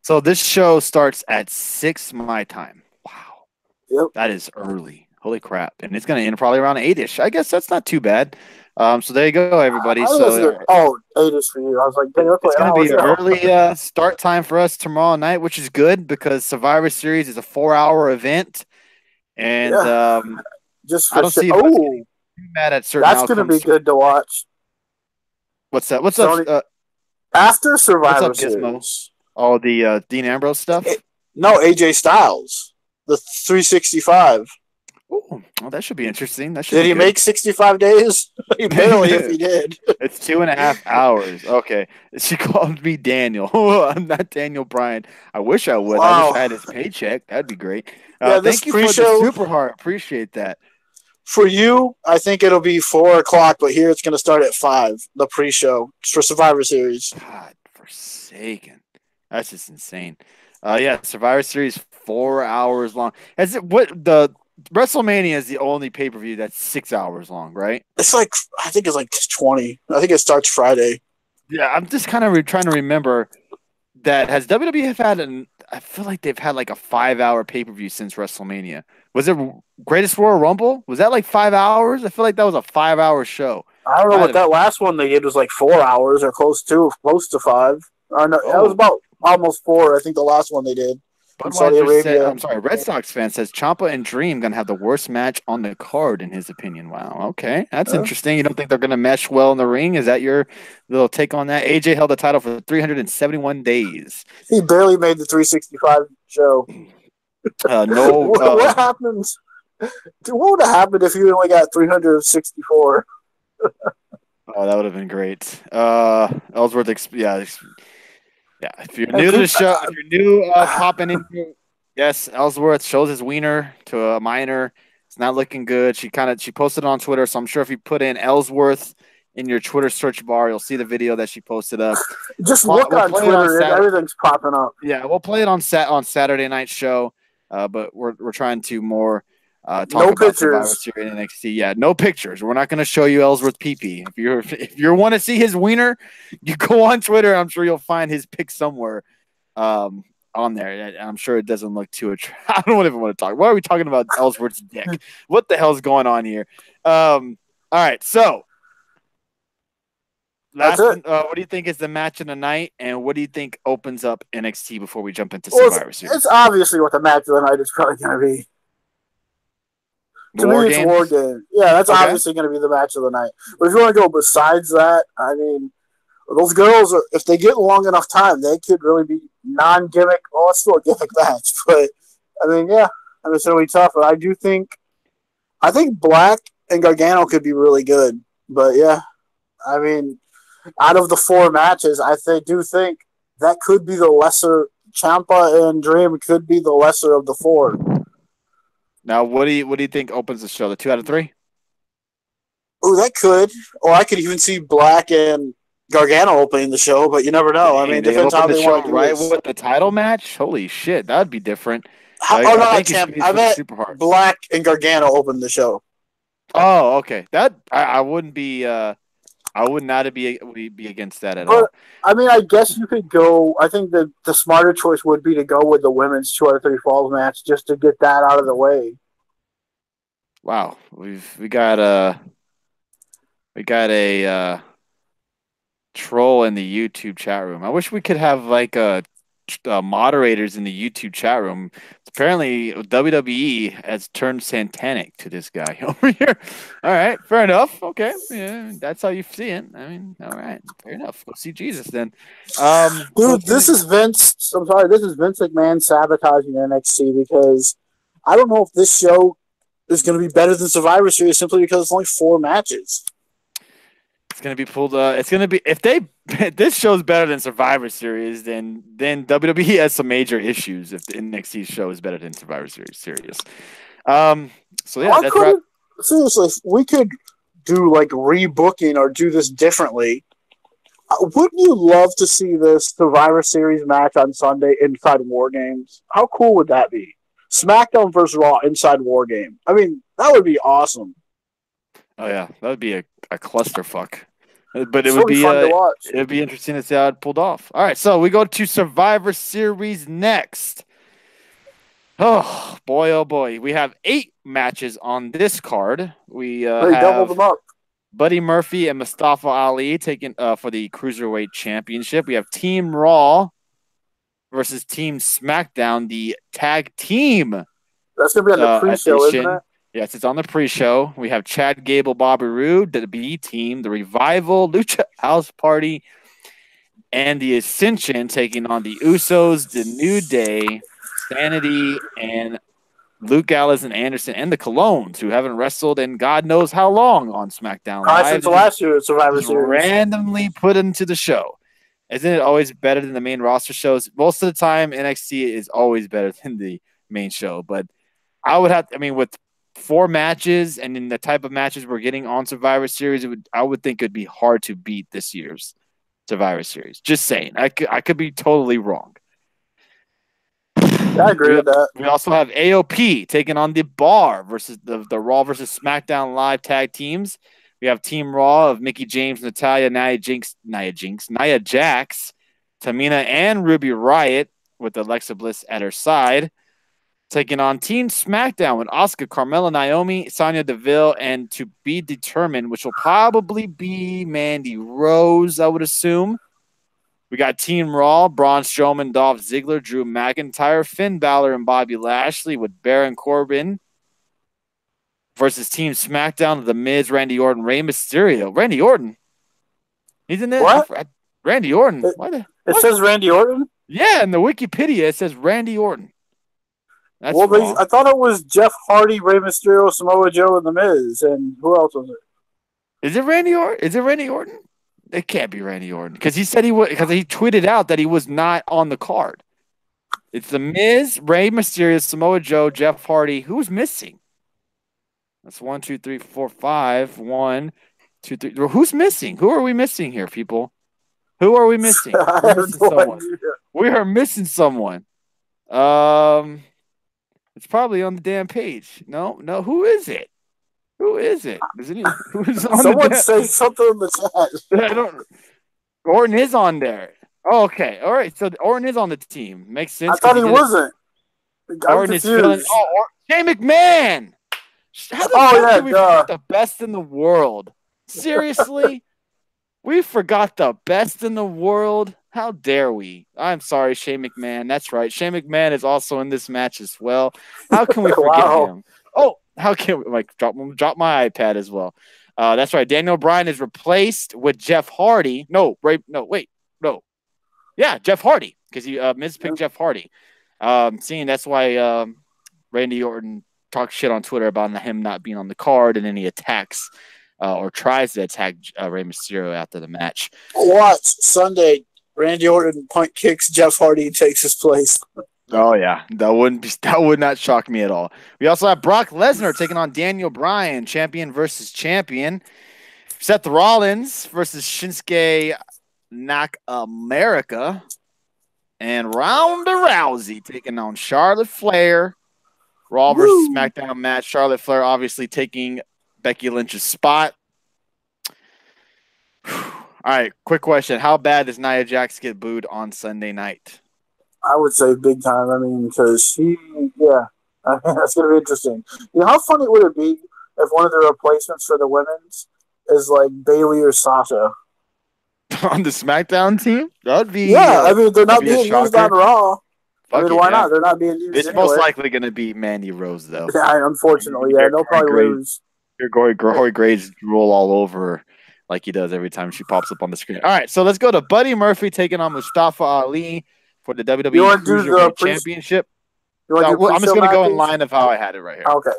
So this show starts at 6 my time. Wow. Yep. That is early. Holy crap. And it's going to end probably around 8ish. I guess that's not too bad. So there you go, everybody. 8ish for you. I was like, it's going to be an early start time for us tomorrow night, which is good because Survivor Series is a 4-hour event. And just I don't see mad at certain that's going to be good to watch. What's that? What's up? After What's Survivor up, Gizmo? Series, All the Dean Ambrose it, stuff. no AJ Styles, the 365. Oh, well, that should be interesting. That should Did be he good. make 65 days? Barely, if he did. It's 2.5 hours. Okay. She called me Daniel. I'm not Daniel Bryan. I wish I would. I wish Wow. I had his paycheck. That'd be great. Yeah, this Thank you for the pre-show super heart. Appreciate that. for you, I think it'll be 4 o'clock, but here it's going to start at 5. The pre-show for Survivor Series. God forsaken. That's just insane. Yeah, Survivor Series 4 hours long. Has it what the WrestleMania is the only pay-per-view that's 6 hours long, right? It's like I think it's like 20. I think it starts Friday. Yeah, I'm just kind of trying to remember that has WWE had an I feel like they've had like a 5 hour pay-per-view since WrestleMania. Was it Greatest Royal Rumble? Was that like 5 hours? I feel like that was a 5 hour show. I don't know Might what have. that last one they did was like 4 hours or close to 5. No, that was Oh, about almost 4. I think the last one they did in Saudi Budweiser said, Arabia. I'm sorry, Red Sox fan says Ciampa and Dream gonna have the worst match on the card in his opinion. Wow, okay, that's Uh, interesting. You don't think they're gonna mesh well in the ring? Is that your little take on that? AJ held the title for 371 days. he barely made the 365 show. No, What happens? What would have happened if you only got 364? oh, that would have been great. Ellsworth, yeah. If you're And new to the people, show, if you're new popping in, yes, Ellsworth shows his wiener to a minor. It's not looking good. She posted it on Twitter, so I'm sure if you put in Ellsworth in your Twitter search bar, you'll see the video that she posted up. just look We'll on play it on Twitter and Saturday. everything's popping up. Yeah, we'll play it on Saturday night show. But we're trying to more talk No about Survivor pictures. Series and NXT. Yeah, no pictures. We're not going to show you Ellsworth PP. If you want to see his wiener, you go on Twitter. I'm sure you'll find his pic somewhere on there. I'm sure it doesn't look too attractive. I don't even want to talk. Why are we talking about Ellsworth's dick? What the hell's going on here? All right, so That's last, it. what do you think is the match of the night, and what do you think opens up NXT before we jump into Well, Survivor Series? it's obviously what the match of the night is probably going to be. To me, War it's War Games. Game. Yeah, that's Okay. obviously going to be the match of the night. But if you want to go besides that, I mean, those girls, if they get long enough time, they could really be non-gimmick. Well, it's still a gimmick match, but I mean, yeah, I mean, it's going to be tough. But I think Black and Gargano could be really good. But yeah, I mean, out of the 4 matches, do think that could be the lesser. Ciampa and Dream could be the lesser of the 4. Now, what do you think opens the show? The 2 out of 3? Oh, that could. Or I could even see Black and Gargano opening the show, but you never know. I mean, it They depends open how the they show want to do right this. with the title match. Holy shit, that'd be different. Oh, I no, think Champ. I meant super hard. Black and Gargano open the show. Oh, okay. That I wouldn't be. I would not be against that at all. I mean, I guess you could go. I think the smarter choice would be to go with the women's 2 out of 3 falls match just to get that out of the way. Wow, we got a troll in the YouTube chat room. I wish we could have like moderators in the YouTube chat room. Apparently, WWE has turned satanic to this guy over here. All right, fair enough. Okay, yeah, that's how you see it. I mean, all right, fair enough. Go see Jesus then. Dude, this is Vince. I'm sorry, this is Vince McMahon sabotaging NXT because I don't know if this show is going to be better than Survivor Series simply because it's only 4 matches. It's gonna be pulled. It's gonna be if this show's better than Survivor Series, then WWE has some major issues. If the NXT show is better than Survivor Series, serious. So yeah, that's right. Seriously, if we could do like rebooking or do this differently. Wouldn't you love to see this Survivor Series match on Sunday inside War Games? How cool would that be? SmackDown versus Raw inside War Game. I mean, that would be awesome. Oh yeah, that would be a clusterfuck. But It's really fun to watch. It'd be interesting to see how it pulled off. All right, so we go to Survivor Series next. Oh boy, we have 8 matches on this card. We They doubled them up. Buddy Murphy and Mustafa Ali taking for the Cruiserweight Championship. We have Team Raw versus Team SmackDown, the tag team. That's gonna be on the pre-show, isn't it? Yes, it's on the pre-show. We have Chad Gable, Bobby Roode, the B Team, the Revival, Lucha House Party, and the Ascension taking on the Usos, the New Day, Sanity, and Luke Gallows and Anderson, and the Colognes, who haven't wrestled in God knows how long on SmackDown Probably Live. since the last year Survivor Just Series. randomly put into the show. Isn't it always better than the main roster shows? Most of the time, NXT is always better than the main show. But I would have, I mean, with 4 matches and in the type of matches we're getting on Survivor Series, I would think it'd be hard to beat this year's Survivor Series. Just saying, I could be totally wrong. Yeah, I agree with that. We also have AOP taking on the Bar versus the Raw versus SmackDown Live tag teams. We have Team Raw of Mickie James, Natalya, Nia Jax, Tamina, and Ruby Riott with Alexa Bliss at her side. Taking on Team SmackDown with Asuka, Carmella, Naomi, Sonya Deville, and to be determined, which will probably be Mandy Rose, I would assume. We got Team Raw, Braun Strowman, Dolph Ziggler, Drew McIntyre, Finn Balor, and Bobby Lashley with Baron Corbin versus Team SmackDown, The Miz, Randy Orton, Rey Mysterio. Randy Orton? He's in there? What? Randy Orton? It says Randy Orton? Yeah, in the Wikipedia, it says Randy Orton. That's wrong. I thought it was Jeff Hardy, Rey Mysterio, Samoa Joe, and The Miz. And who else was it? Is it Randy Orton? It can't be Randy Orton because he said he would, because he tweeted out that he was not on the card. It's The Miz, Rey Mysterio, Samoa Joe, Jeff Hardy. Who's missing? That's 1, 2, 3, 4, 5. 1, 2, 3. Who's missing? Who are we missing here, people? Who are we missing? We're missing someone. We are missing someone. It's probably on the damn page. No. Who is it? Who is it? Who's on Someone say something in the chat. I don't. Orton is on there. Oh, okay. All right. So Orton is on the team. Makes sense. I thought he wasn't. Orton is filling. Shane McMahon. How the fuck did we forget the best in the world? Seriously? We forgot the best in the world? How dare we? I'm sorry, Shane McMahon. That's right. Shane McMahon is also in this match as well. How can we forget him? Oh, how can we drop my iPad as well? That's right. Daniel Bryan is replaced with Jeff Hardy. Yeah, Jeff Hardy, because he mispicked Jeff Hardy. Seeing that's why Randy Orton talks shit on Twitter about him not being on the card, and then he attacks or tries to attack Rey Mysterio after the match. Watch Sunday. Randy Orton punt kicks Jeff Hardy and takes his place. Oh yeah, that would not shock me at all. We also have Brock Lesnar taking on Daniel Bryan, champion versus champion. Seth Rollins versus Shinsuke Nakamura, and Ronda Rousey taking on Charlotte Flair. Raw versus SmackDown match. Charlotte Flair obviously taking Becky Lynch's spot. All right, quick question. How bad does Nia Jax get booed on Sunday night? I would say big time. I mean, because that's going to be interesting. You know, how funny would it be if one of the replacements for the women's is like Bayley or Sasha? On the SmackDown team? That would be. Yeah, I mean, they're not being used on Raw. Why not? They're not being used. It's most likely going to be Mandy Rose, though. Yeah, unfortunately, they'll probably lose. Your Corey Graves drool all over like he does every time she pops up on the screen. All right, so let's go to Buddy Murphy taking on Mustafa Ali for the WWE Cruiserweight Championship. I'm just going to go in line of how I had it right here. Okay.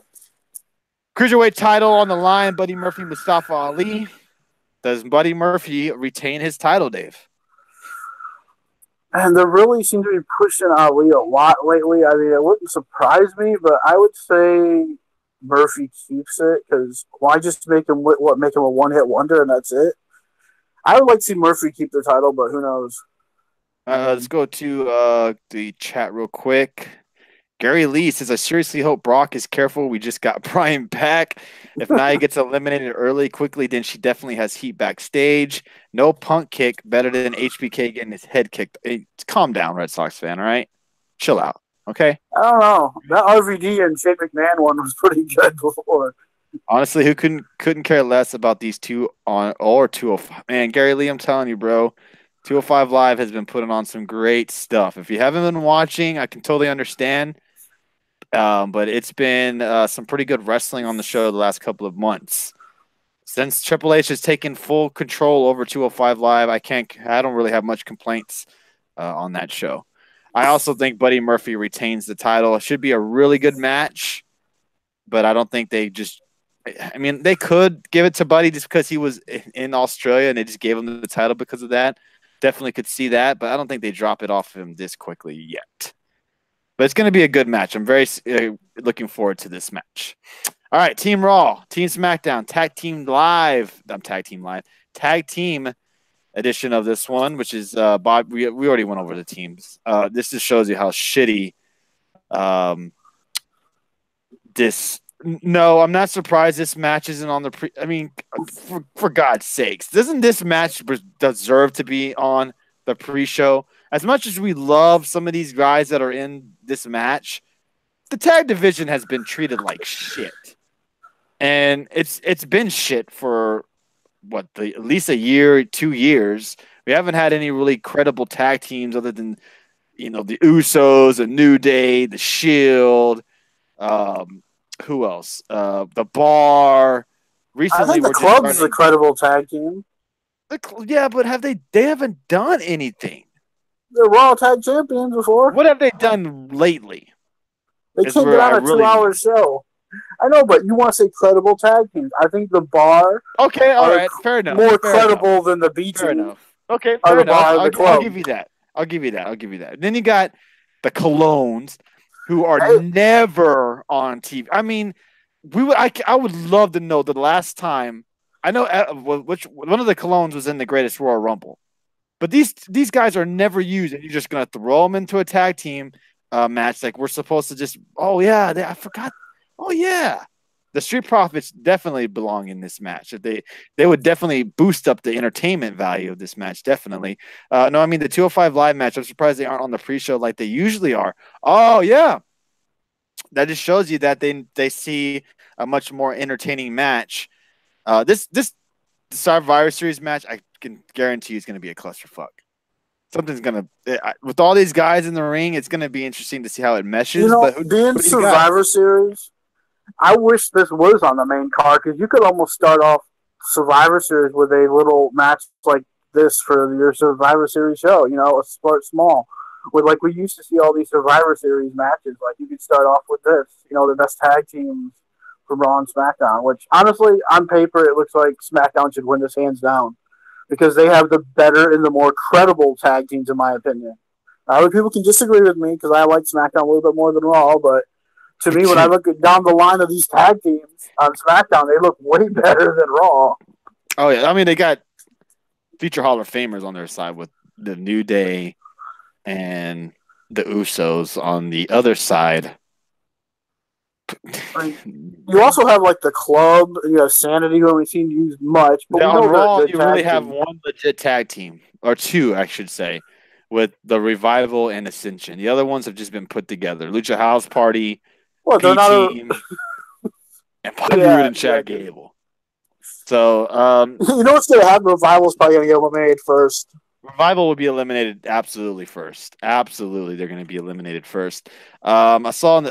Cruiserweight title on the line, Buddy Murphy, Mustafa Ali. Does Buddy Murphy retain his title, Dave? And they really seem to be pushing Ali a lot lately. I mean, it wouldn't surprise me, but I would say Murphy keeps it, because why just make him a one-hit wonder and that's it? I would like to see Murphy keep the title, but who knows? Let's go to the chat real quick. Gary Lee says, I seriously hope Brock is careful. We just got Bryan back. If Nia gets eliminated early, quickly, then she definitely has heat backstage. No punk kick. Better than HBK getting his head kicked. Hey, calm down, Red Sox fan, all right? Chill out, okay? I don't know. That RVD and Shane McMahon one was pretty good before. Honestly, who couldn't care less about these two or 205? Man, Gary Lee, I'm telling you, bro. 205 Live has been putting on some great stuff. If you haven't been watching, I can totally understand. But it's been some pretty good wrestling on the show the last couple of months. Since Triple H has taken full control over 205 Live, I don't really have much complaints on that show. I also think Buddy Murphy retains the title. It should be a really good match, but I don't think they just. I mean, they could give it to Buddy just because he was in Australia and they just gave him the title because of that. Definitely could see that, but I don't think they drop it off him this quickly yet. But it's going to be a good match. I'm very looking forward to this match. All right, Team Raw, Team SmackDown, Tag Team edition of this one, which is Bob. We already went over the teams. This just shows you how shitty this. No, I'm not surprised this match isn't on the pre. I mean, for God's sakes, doesn't this match deserve to be on the pre-show? As much as we love some of these guys that are in this match, the tag division has been treated like shit. And it's been shit for at least a year, 2 years. We haven't had any really credible tag teams other than the Usos, the New Day, the Shield. Who else? The Bar. Recently, I think the Club's a credible tag team. Yeah, but they haven't done anything. They're Raw Tag Champions before. What have they done lately? They can't get on a 2-hour show. I know, but you want to say credible tag teams. I think the Bar. Okay, all right, fair enough. More credible than the B team. Fair enough. Okay, fair enough. I'll give you that. I'll give you that. Then you got the Colognes, who are never on TV. I mean, I would love to know the last time. I know which one of the Colognes was in the Greatest Royal Rumble, but these guys are never used, and you're just gonna throw them into a tag team match like we're supposed to just. Oh yeah, I forgot. Oh yeah, the Street Profits definitely belong in this match. They would definitely boost up the entertainment value of this match. Definitely. No, I mean the 205 Live match. I'm surprised they aren't on the pre-show like they usually are. Oh yeah, that just shows you that they see a much more entertaining match. This Survivor Series match, I can guarantee you, is going to be a clusterfuck. Something's gonna with all these guys in the ring. It's going to be interesting to see how it meshes. But being Survivor Series, I wish this was on the main card because you could almost start off Survivor Series with a little match like this for your Survivor Series show. Start small. With like we used to see all these Survivor Series matches. Like you could start off with this. The best tag teams from Raw and SmackDown. Which honestly, on paper, it looks like SmackDown should win this hands down because they have the better and the more credible tag teams, in my opinion. Other people can disagree with me because I like SmackDown a little bit more than Raw, but to me, when I look down the line of these tag teams on SmackDown, they look way better than Raw. Oh, yeah. I mean, they got future Hall of Famers on their side with the New Day and the Usos on the other side. You also have, like, the Club. You have Sanity, who haven't seen used much. But on Raw, you really have one legit tag team, or two, I should say, with the Revival and Ascension. The other ones have just been put together. Lucha House Party, P-Team, and Bobby Roode and Chad Gable. So, you know what's going to happen? Revival's probably going to get eliminated first. Revival will be eliminated absolutely first. Absolutely, they're going to be eliminated first. I saw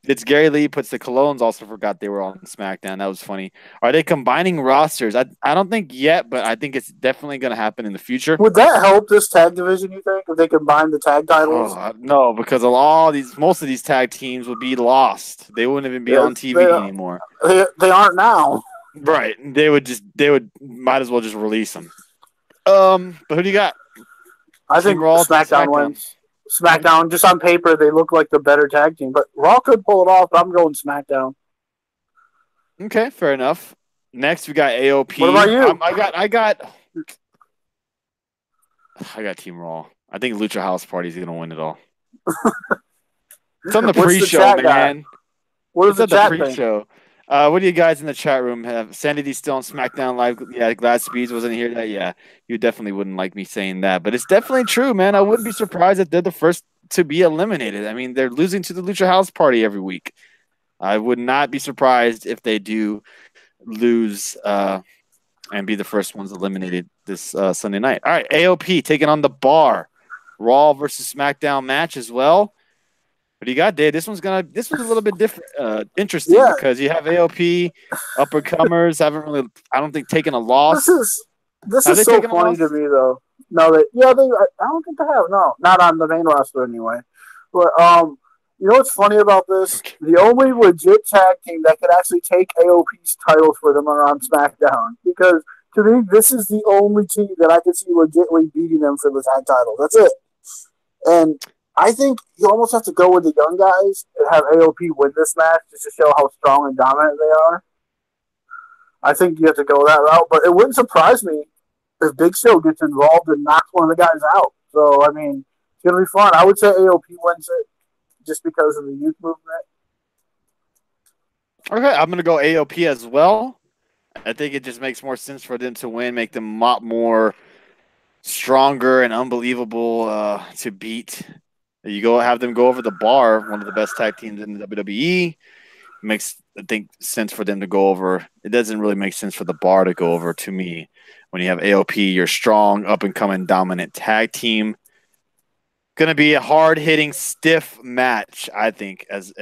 it's Gary Lee puts the Colognes. Also forgot they were on SmackDown. That was funny. Are they combining rosters? I don't think yet, but I think it's definitely going to happen in the future. Would that help this tag division, you think, if they combine the tag titles? No, because most of these tag teams would be lost. They wouldn't even be on TV anymore. They aren't now. Right. They would might as well just release them. But who do you got? I think SmackDown wins. SmackDown, just on paper, they look like the better tag team. But Raw could pull it off, but I'm going SmackDown. Okay, fair enough. Next, we got AOP. What about you? I got Team Raw. I think Lucha House Party is going to win it all. It's on the pre-show, man. What is the pre-show? What do you guys in the chat room have? Sanity still on SmackDown Live? Yeah, Glad Speeds wasn't here. That yeah, you definitely wouldn't like me saying that, but it's definitely true, man. I wouldn't be surprised if they're the first to be eliminated. I mean, they're losing to the Lucha House Party every week. I would not be surprised if they do lose and be the first ones eliminated this Sunday night. All right, AOP taking on the Bar. Raw versus SmackDown match as well. What do you got, Dave? This one's a little bit different, interesting Yeah, because you have AOP, up and comers haven't really, I don't think, taken a this loss. is this Have is they so taken a funny to loss? me though. No, that yeah, I don't think they have. No, not on the main roster anyway. But you know what's funny about this? Okay. The only legit tag team that could actually take AOP's titles for them are on SmackDown. Because to me, this is the only team that I could see legitly beating them for the tag title. That's it. And I think you almost have to go with the young guys and have AOP win this match just to show how strong and dominant they are. I think you have to go that route, but it wouldn't surprise me if Big Show gets involved and knocks one of the guys out. So I mean, it's gonna be fun. I would say AOP wins it just because of the youth movement. Okay, I'm gonna go AOP as well. I think it just makes more sense for them to win, make them a lot more stronger and unbelievable to beat. You go have them go over the Bar, one of the best tag teams in the WWE. Makes, I think, sense for them to go over. It doesn't really make sense for the Bar to go over to me. When you have AOP, you're strong, up and coming, dominant tag team. Going to be a hard hitting, stiff match, I think, as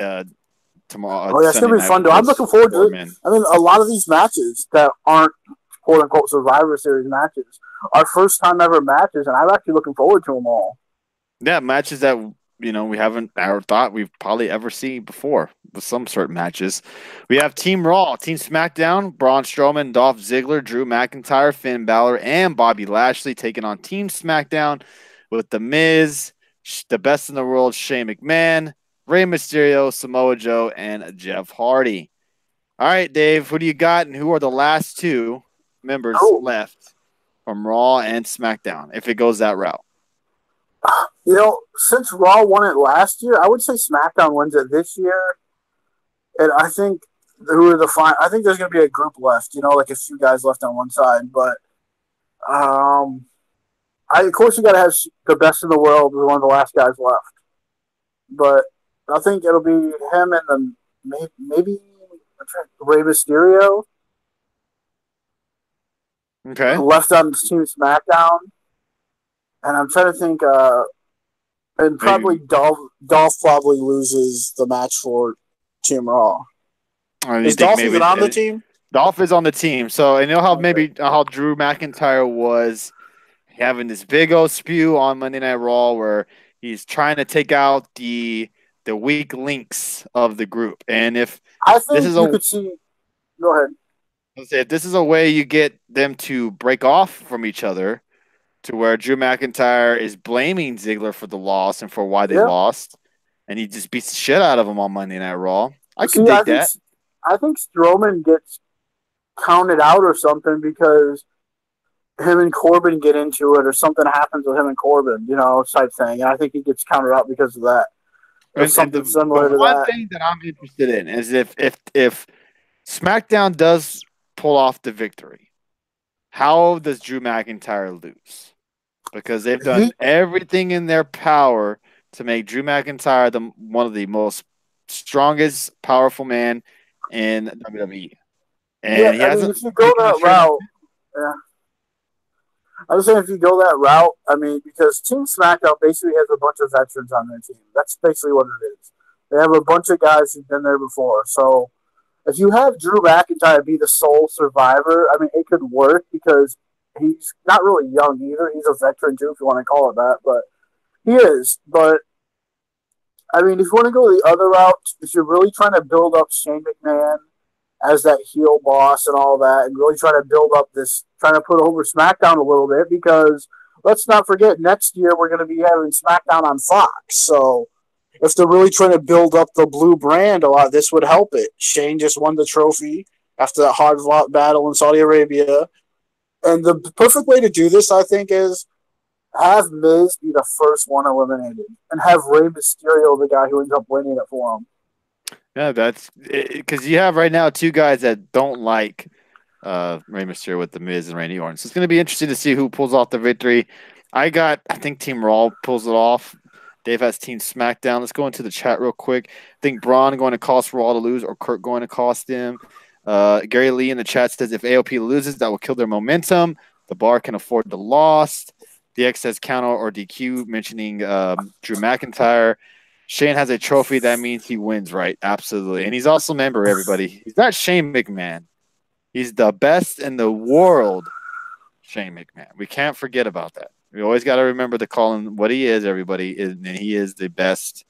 tomorrow Oh yeah, it's Sunday gonna be night fun. with Though I'm those looking forward to four it. men. I mean, a lot of these matches that aren't quote unquote Survivor Series matches are first time ever matches, and I'm actually looking forward to them all. Yeah, matches that we haven't ever thought we've probably ever seen before with some certain matches. We have Team Raw, Team SmackDown, Braun Strowman, Dolph Ziggler, Drew McIntyre, Finn Balor, and Bobby Lashley taking on Team SmackDown with The Miz, the best in the world, Shane McMahon, Rey Mysterio, Samoa Joe, and Jeff Hardy. All right, Dave, who do you got, and who are the last two members Oh, left from Raw and SmackDown if it goes that route? you know, since Raw won it last year, I would say SmackDown wins it this year, and I think who are the fine? I think there's gonna be a group left. You know, like a few guys left on one side, but um, of course you got to have the best in the world as one of the last guys left. But I think it'll be him and the maybe Rey Mysterio Okay. left on Team SmackDown, and I'm trying to think. And probably Maybe Dolph probably loses the match for Team Raw. you Is think Dolph even maybe on the team? Dolph is on the team. So, and you know how Okay. maybe how Drew McIntyre was having this big old spew on Monday Night Raw where he's trying to take out the weak links of the group. And if I this think is you a could see. Go ahead. let's say if this is a way you get them to break off from each other to where Drew McIntyre is blaming Ziggler for the loss and for why they Yeah. lost, and he just beats the shit out of him on Monday Night Raw. I could See, dig that. I think Strowman gets counted out or something because him and Corbin get into it, or something happens with him and Corbin, you know, type thing. And I think he gets counted out because of that, or And something the similar to one that. thing that I'm interested in is if SmackDown does pull off the victory, how does Drew McIntyre lose? Because they've done He, everything in their power to make Drew McIntyre one of the most strongest, powerful man in WWE, yeah, and he I mean, hasn't if you go taken a that straight up. route, yeah, I was saying if you go that route, I mean, because Team SmackDown basically has a bunch of veterans on their team. That's basically what it is. They have a bunch of guys who've been there before. So if you have Drew McIntyre be the sole survivor, I mean, it could work because he's not really young either. He's a veteran too, if you want to call it that. But he is. But I mean, if you want to go the other route, if you're really trying to build up Shane McMahon as that heel boss and all that, and really try to build up this, trying to put over SmackDown a little bit, because let's not forget next year we're going to be having SmackDown on Fox. So if they're really trying to build up the blue brand a lot, this would help it. Shane just won the trophy after that hard fought battle in Saudi Arabia. And the perfect way to do this, I think, is have Miz be the first one eliminated and have Rey Mysterio the guy who ends up winning it for him. Yeah, that's because you have right now two guys that don't like Rey Mysterio with the Miz and Randy Orton. So it's going to be interesting to see who pulls off the victory. I think Team Raw pulls it off. Dave has Team SmackDown. Let's go into the chat real quick. I think Braun going to cost Raw to lose or Kurt going to cost him. Gary Lee in the chat says if AOP loses, that will kill their momentum. The Bar can afford the loss. DX says counter or DQ, mentioning Drew McIntyre. Shane has a trophy. That means he wins, right? Absolutely. And he's also a member, everybody. He's not Shane McMahon. He's the best in the world, Shane McMahon. We can't forget about that. We always got to remember to call him what he is, everybody. And he is the best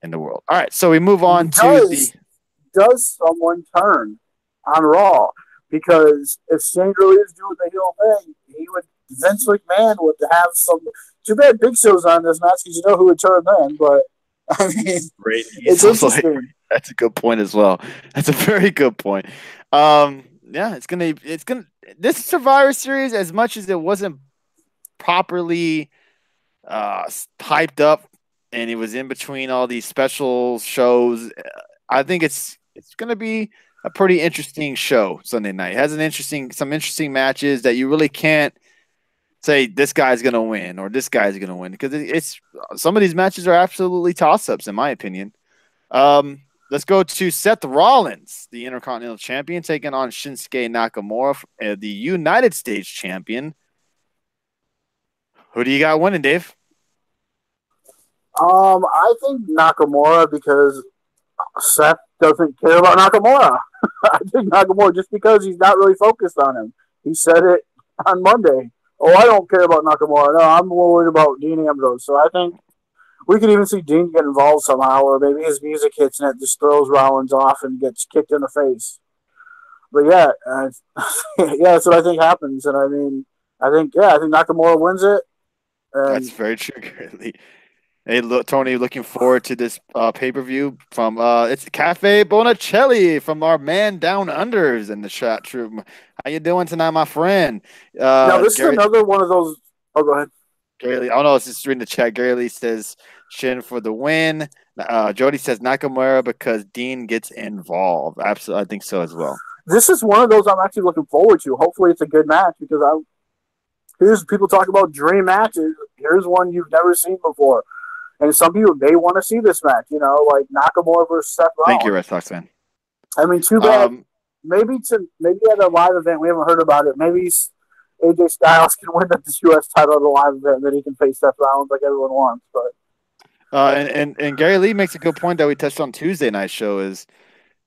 in the world. All right. So we move on to the. Does someone turn on Raw? Because if Shane really is doing the heel thing, he would Vince McMahon would have some. Too bad Big Show's on this match because you know who would turn then. But I mean, Great. it's interesting. That's a good point as well. That's a very good point. Yeah, it's gonna this Survivor Series, as much as it wasn't properly hyped up and it was in between all these special shows, I think it's gonna be a pretty interesting show Sunday night. It has some interesting matches that you really can't say this guy's gonna win or this guy's gonna win, because it's some of these matches are absolutely toss ups in my opinion. Let's go to Seth Rollins, the Intercontinental Champion, taking on Shinsuke Nakamura, the United States Champion. Who do you got winning, Dave? I think Nakamura because Seth doesn't care about Nakamura. I think Nakamura just because he's not really focused on him. He said it on Monday. Oh, I don't care about Nakamura. No, I'm more worried about Dean Ambrose. So I think we could even see Dean get involved somehow, or maybe his music hits and it just throws Rollins off and gets kicked in the face. But yeah, yeah, that's what I think happens. And I mean, I think Nakamura wins it. And That's very true, Currently. Hey, look, Tony, looking forward to this pay-per-view from it's Cafe Bonicelli from our man Down Unders in the chat room. How you doing tonight, my friend? now this is another one of those. Oh, go ahead. Gary Lee, oh no, it's just reading the chat. Gary Lee says Shin for the win. Jody says Nakamura because Dean gets involved. Absolutely, I think so as well. This is one of those I'm actually looking forward to. Hopefully, it's a good match because here's people talk about dream matches. Here's one you've never seen before. And some people may want to see this match, you know, like Nakamura versus Seth Rollins. Thank you, Red Sox fan. I mean, too bad. Maybe at a live event, we haven't heard about it. Maybe AJ Styles can win the US title at a live event, and then he can face Seth Rollins like everyone wants. But and Gary Lee makes a good point that we touched on Tuesday night show is,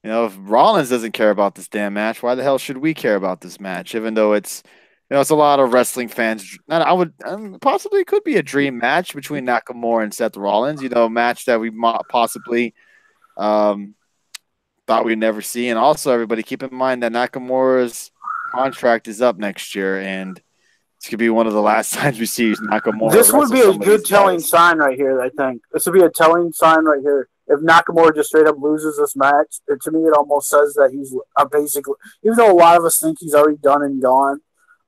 you know, if Rollins doesn't care about this damn match, why the hell should we care about this match? Even though it's, you know, it's a lot of wrestling fans. And I would possibly could be a dream match between Nakamura and Seth Rollins. You know, a match that we possibly thought we'd never see. And also, everybody keep in mind that Nakamura's contract is up next year, and this could be one of the last times we see Nakamura. This would be a good telling sign right here. I think this would be a telling sign right here. If Nakamura just straight up loses this match, to me, it almost says that he's basically, even though a lot of us think he's already done and gone.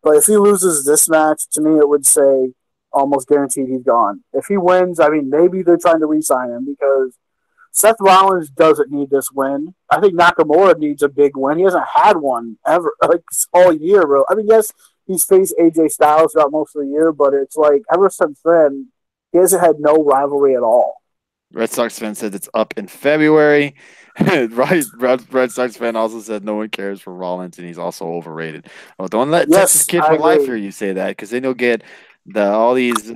But if he loses this match, to me, it would say almost guaranteed he's gone. If he wins, I mean, maybe they're trying to re-sign him because Seth Rollins doesn't need this win. I think Nakamura needs a big win. He hasn't had one ever, like all year, bro. I mean, yes, he's faced AJ Styles throughout most of the year, but it's like ever since then, he hasn't had no rivalry at all. Red Sox fan said it's up in February. Right, Red Sox fan also said no one cares for Rollins and he's also overrated. Well, don't let Texas Kid for Life hear you say that, because then you'll get all these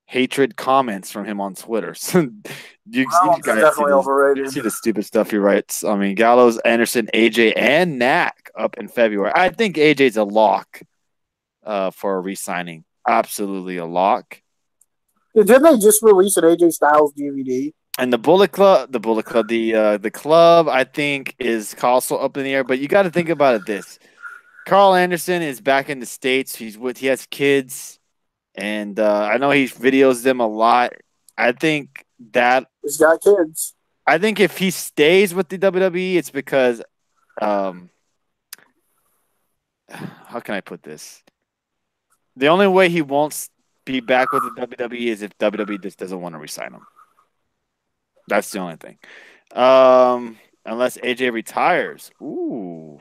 hatred comments from him on Twitter. you guys definitely overrated. You see the stupid stuff he writes. I mean, Gallows, Anderson, AJ, and Knack up in February. I think AJ's a lock for a re-signing. Absolutely a lock. Didn't they just release an AJ Styles DVD? And the club, I think, is also up in the air. But you got to think about it this: Carl Anderson is back in the States. He has kids, and I know he videos them a lot. I think that he's got kids. I think if he stays with the WWE, it's because, how can I put this? The only way he won't be back with the WWE is if WWE just doesn't want to resign him. That's the only thing. Unless AJ retires. Ooh.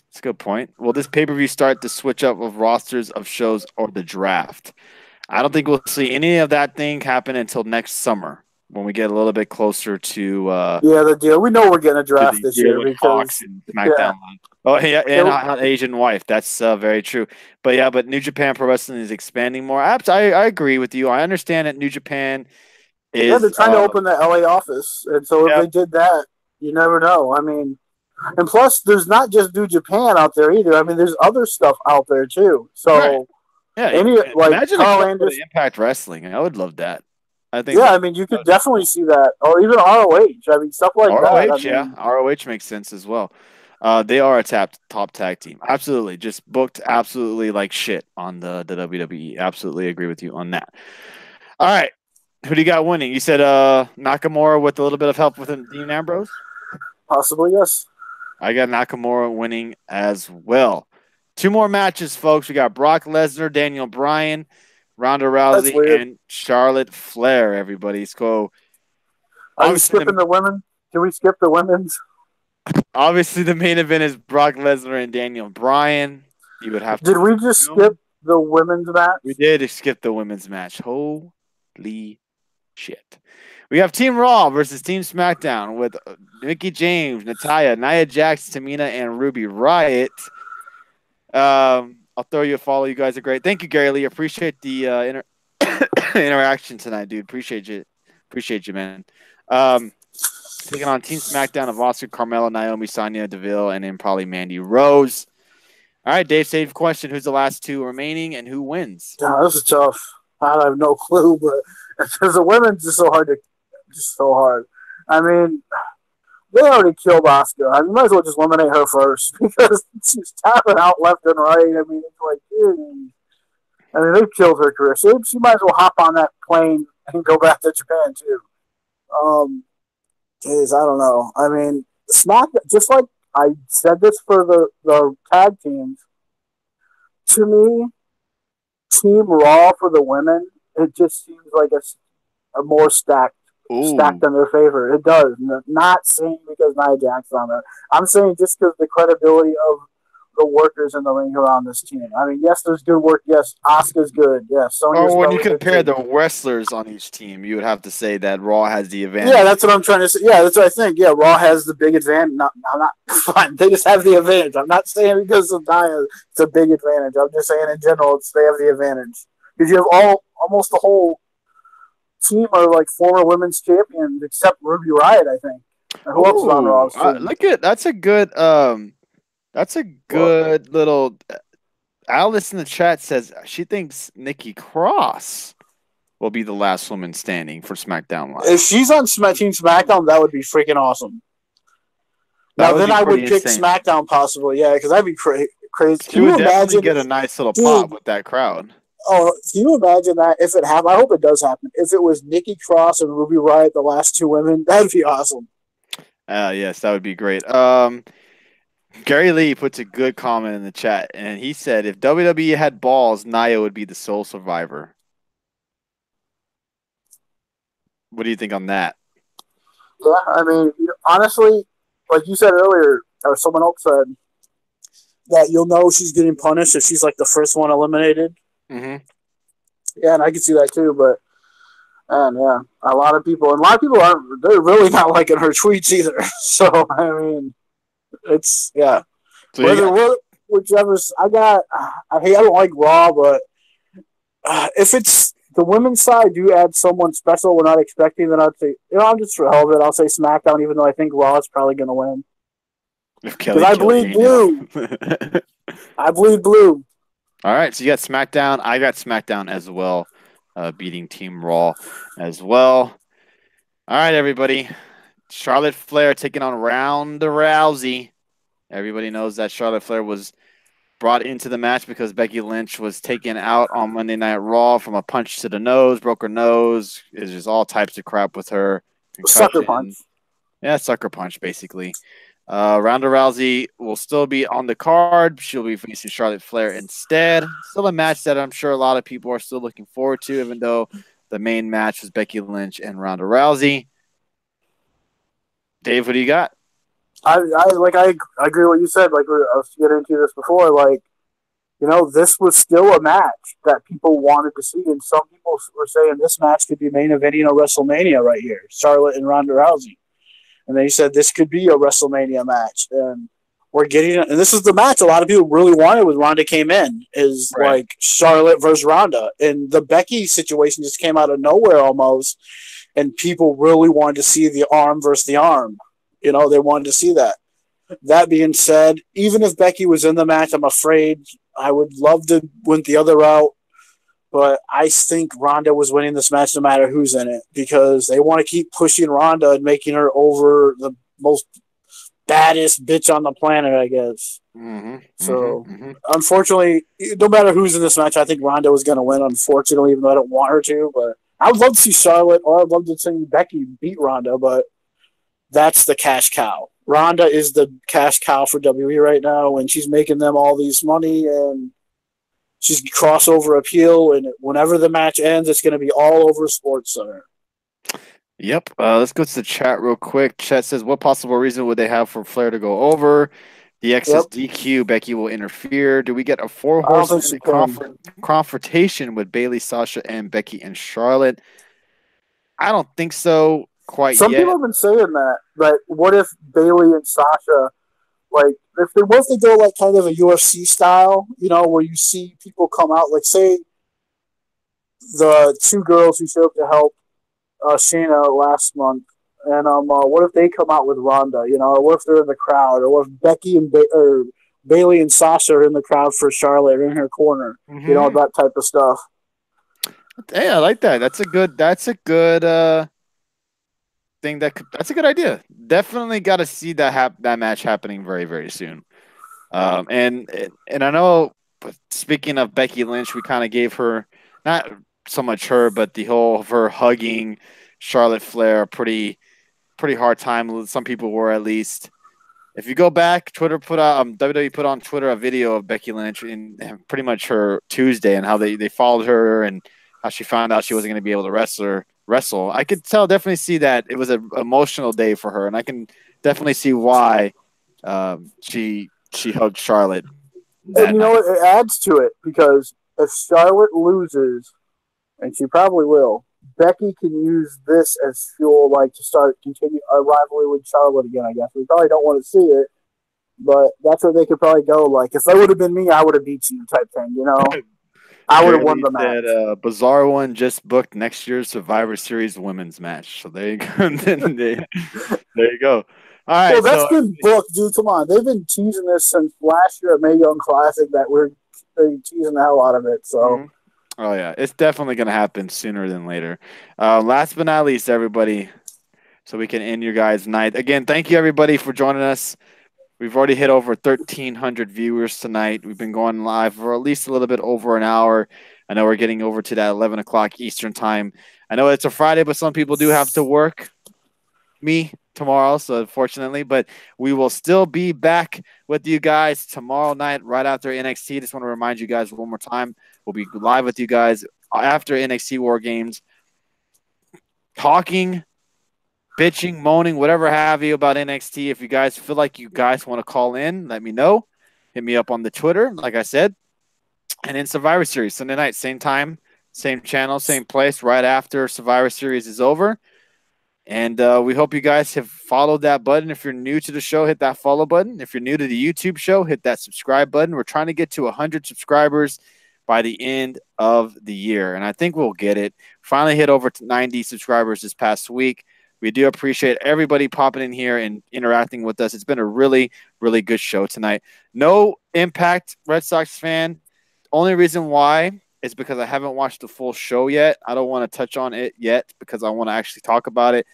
That's a good point. Will this pay-per-view start the switch up of rosters of shows or the draft? I don't think we'll see any of that thing happen until next summer. when we get a little bit closer Yeah, the deal. We know we're getting a to draft the this year yearly talks because and yeah, SmackDown. Oh, yeah, and it, on Asian wife. That's very true. But yeah, but New Japan Pro Wrestling is expanding more. I agree with you. I understand that New Japan yeah, they're is trying to open the LA office, and so if yeah, they did that, you never know. I mean, and plus, there's not just New Japan out there either. I mean, there's other stuff out there too. right. So Yeah, any like imagine a Carl couple of Anderson, Impact Wrestling. I would love that. I think yeah, I mean, you that could would be definitely cool. see that, or even ROH. I mean, stuff like that. I ROH, yeah, mean, ROH makes sense as well. They are a top tag team. Absolutely, just booked absolutely like shit on the WWE. Absolutely agree with you on that. All right, who do you got winning? You said Nakamura with a little bit of help with Dean Ambrose. possibly yes. I got Nakamura winning as well. Two more matches, folks. We got Brock Lesnar, Daniel Bryan, Ronda That's Rousey, weird. and Charlotte Flair. Everybody, so Are you obviously skipping the women? Can we skip the women's? the main event is Brock Lesnar and Daniel Bryan. You would have Did to we just skip assume the women's we match? did skip the women's match. Holy shit. We have Team Raw versus Team SmackDown with Mickey James, Natalia, Nia Jax, Tamina, and Ruby Riott. I'll throw you a follow. You guys are great. Thank you, Gary Lee. Appreciate the interaction tonight, dude. Appreciate you. Appreciate you, man. Taking on Team SmackDown of Oscar, Carmella, Naomi, Sonya Deville, and then probably Mandy Rose. All right, Dave, save question. Who's the last two remaining and who wins? Oh, this is tough. I have no clue, but because the women's is so hard to, just so hard. I mean, they already killed Oscar. I mean, you might as well just eliminate her first because she's tapping out left and right. I mean, it's like, dude. I mean, they've killed her career. She might as well hop on that plane and go back to Japan too. Um, Jeez, I don't know. I mean, Smack. Just like I said this for the tag teams. To me, Team Raw for the women, it just seems like a more Ooh. stacked in their favor. It does. Not saying because Nia Jax's on there. I'm saying just because the credibility of the workers in the ring around this team. I mean, yes, there's good work. Yes, Asuka's good. Yes, Sonya's Or when you really good compare too. the wrestlers on each team, you would have to say that Raw has the Yeah, advantage. that's what I'm trying to say. Yeah, that's what I think. Yeah, Raw has the big advantage. Not, I'm not fine. They just have the advantage. I'm not saying because of Nia, it's a big advantage. I'm just saying in general, they have the advantage because you have almost the whole team are like former women's champions except Ruby Riott, I think. And who else is on Ooh, Raw's team? look at that's a Well, good little. Alice in the chat says she thinks Nikki Cross will be the last woman standing for SmackDown if Live. she's on Team SmackDown, that would be freaking awesome. That Now would then, be I pretty would pick insane. SmackDown possibly. Yeah, because that'd be crazy. She Can would you definitely imagine, get a nice little dude? pop with that crowd. Oh, can you imagine that if it happened? I hope it does happen. If it was Nikki Cross and Ruby Riott, the last two women, that'd be awesome. Yes, that would be great. Gary Lee puts a good comment in the chat, and he said if WWE had balls, Nia would be the sole survivor. What do you think on that? Yeah, I mean, honestly, like you said earlier, or someone else said, that you'll know she's getting punished if she's like the first one eliminated. Mm-hmm. Yeah, and I can see that too. But and yeah, a lot of people aren't. They're really not liking her tweets either. So I mean, it's yeah. So you got Whichever I got. I don't like Raw, but if it's the women's side, do add someone special we're not expecting, then I'd say, I'm just for hell of it. I'll say SmackDown, even though I think Raw is probably going to win if because Kelly I bleed Kellyanne blue. is. I bleed blue. All right, so you got SmackDown. I got SmackDown as well, beating Team Raw as well. All right, everybody. Charlotte Flair taking on Ronda Rousey. Everybody knows that Charlotte Flair was brought into the match because Becky Lynch was taken out on Monday Night Raw from a punch to the nose, broke her nose. It's just all types of crap with her. Sucker punch. Concussion. Yeah, sucker punch, basically. Ronda Rousey will still be on the card. She'll be facing Charlotte Flair instead. Still a match that I'm sure a lot of people are still looking forward to, even though the main match was Becky Lynch and Ronda Rousey. Dave, what do you got? I agree with what you said. Like I was getting into this before. Like this was still a match that people wanted to see, and some people were saying this match could be main eventing a WrestleMania right here, Charlotte and Ronda Rousey, and they said this could be a WrestleMania match, and we're getting it. And this is the match a lot of people really wanted when Ronda came in, is Right. like Charlotte versus Ronda, and the Becky situation just came out of nowhere almost, and people really wanted to see the arm versus the arm. They wanted to see that. That being said, even if Becky was in the match, I'm afraid I would love to win the other route, but I think Ronda was winning this match no matter who's in it because they want to keep pushing Ronda and making her over the most baddest bitch on the planet, I guess. Mm-hmm. So, Mm-hmm. Mm-hmm. unfortunately, no matter who's in this match, I think Ronda was going to win, unfortunately, even though I don't want her to. But I would love to see Charlotte or I'd love to see Becky beat Ronda, but that's the cash cow. Ronda is the cash cow for WWE right now, and she's making them all these money, and she's crossover appeal. And whenever the match ends, it's going to be all over Sports Center. Yep. Let's go to the chat real quick. Chat says, "What possible reason would they have for Flair to go over? The X is Yep, DQ. Becky will interfere. Do we get a four I don't think horseman she can. confrontation with Bailey, Sasha, and Becky and Charlotte? I don't think so quite Some people yet. have been saying that, but what if Bailey and Sasha, like, if they was to go like kind of a UFC style, where you see people come out, like say the two girls who showed up to help Shayna last month, and what if they come out with Ronda, or what if they're in the crowd, or what if Becky and or Bailey and Sasha are in the crowd for Charlotte or in her corner, Mm-hmm. that type of stuff. Hey, I like that. That's a good thing. That's a good idea. Definitely got to see that match happening very very soon. And I know. But speaking of Becky Lynch, we kind of gave her not so much her, but the whole of her hugging Charlotte Flair a pretty hard time. Some people were at least. If you go back, Twitter put out WWE put on Twitter a video of Becky Lynch in pretty much her Tuesday and how they followed her and how she found out she wasn't going to be able to wrestle. I could definitely see that it was an emotional day for her, and I can definitely see why she hugged Charlotte And that night. it adds to it because if Charlotte loses, and she probably will, Becky can use this as fuel, like to start continue a rivalry with Charlotte again. I guess we probably don't want to see it, but that's where they could probably go. Like, if that would have been me, I would have beat you, type thing. I would have won Gurley the said, match. "Bizarre one just booked next year's Survivor Series women's match." So there you go. There you go. All Well, right. that's So been booked, dude. Come on, they've been teasing this since last year at Mae Young Classic. That we're teasing the hell out of it. So mhm. Oh yeah, it's definitely gonna happen sooner than later. Last but not least, everybody, so we can end your guys' night. Again, thank you everybody for joining us. We've already hit over 1,300 viewers tonight. We've been going live for at least a little bit over an hour. I know we're getting over to that 11 o'clock Eastern time. I know it's a Friday, but some people do have to work. Me tomorrow, so unfortunately, but we will still be back with you guys tomorrow night right after NXT. Just want to remind you guys one more time, we'll be live with you guys after NXT War Games, talking, bitching, moaning, whatever have you about NXT. If you guys feel like you guys want to call in, let me know. Hit me up on the Twitter, like I said. And in Survivor Series, Sunday night, same time, same channel, same place, right after Survivor Series is over. And we hope you guys have followed that button. If you're new to the show, hit that follow button. If you're new to the YouTube show, hit that subscribe button. We're trying to get to 100 subscribers by the end of the year. And I think we'll get it. Finally hit over 90 subscribers this past week. We do appreciate everybody popping in here and interacting with us. It's been a really, really good show tonight. No Impact Red Sox fan. Only reason why is because I haven't watched the full show yet. I don't want to touch on it yet because I want to actually talk about it.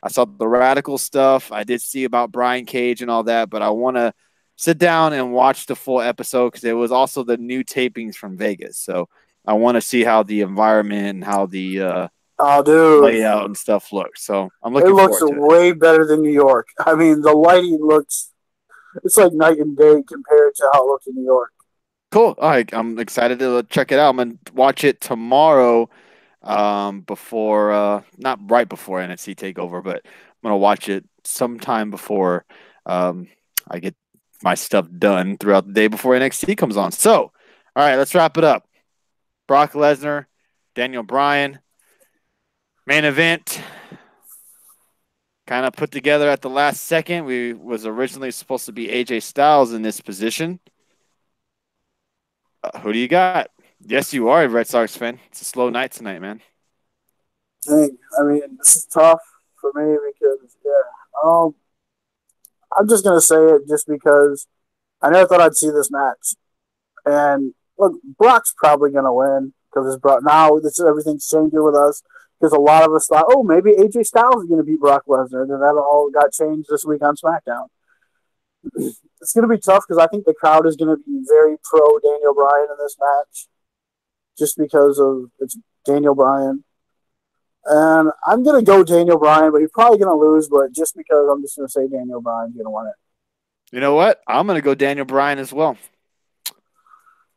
I saw the Radical stuff. I did see about Brian Cage and all that, but I want to sit down and watch the full episode because it was also the new tapings from Vegas. So I want to see how the environment and how the oh, dude, layout and stuff looks. So I'm it looking looks forward to it. way better than New York. I mean, the lighting looks, it's like night and day compared to how it looks in New York. Cool. All right. I'm excited to check it out. I'm going to watch it tomorrow before, not right before NXT TakeOver, but I'm going to watch it sometime before I get my stuff done throughout the day before NXT comes on. So, all All right, let's wrap it up. Brock Lesnar, Daniel Bryan, main event. Kind of put together at the last second. We was originally supposed to be AJ Styles in this position. Who do you got? Yes, you are a Red Sox fan. It's a slow night tonight, man. Dang, I mean, this is tough for me because I'm just gonna say it just because I never thought I'd see this match. And look, Brock's probably gonna win because it's Brock now. This everything's changing with us because a lot of us thought, oh, maybe AJ Styles is gonna beat Brock Lesnar. Then that all got changed this week on SmackDown. It's gonna be tough because I think the crowd is gonna be very pro Daniel Bryan in this match, just because of it's Daniel Bryan. And I'm gonna go Daniel Bryan, but he's probably gonna lose. But just because I'm just gonna say Daniel Bryan's gonna win it. You know what? I'm gonna go Daniel Bryan as well.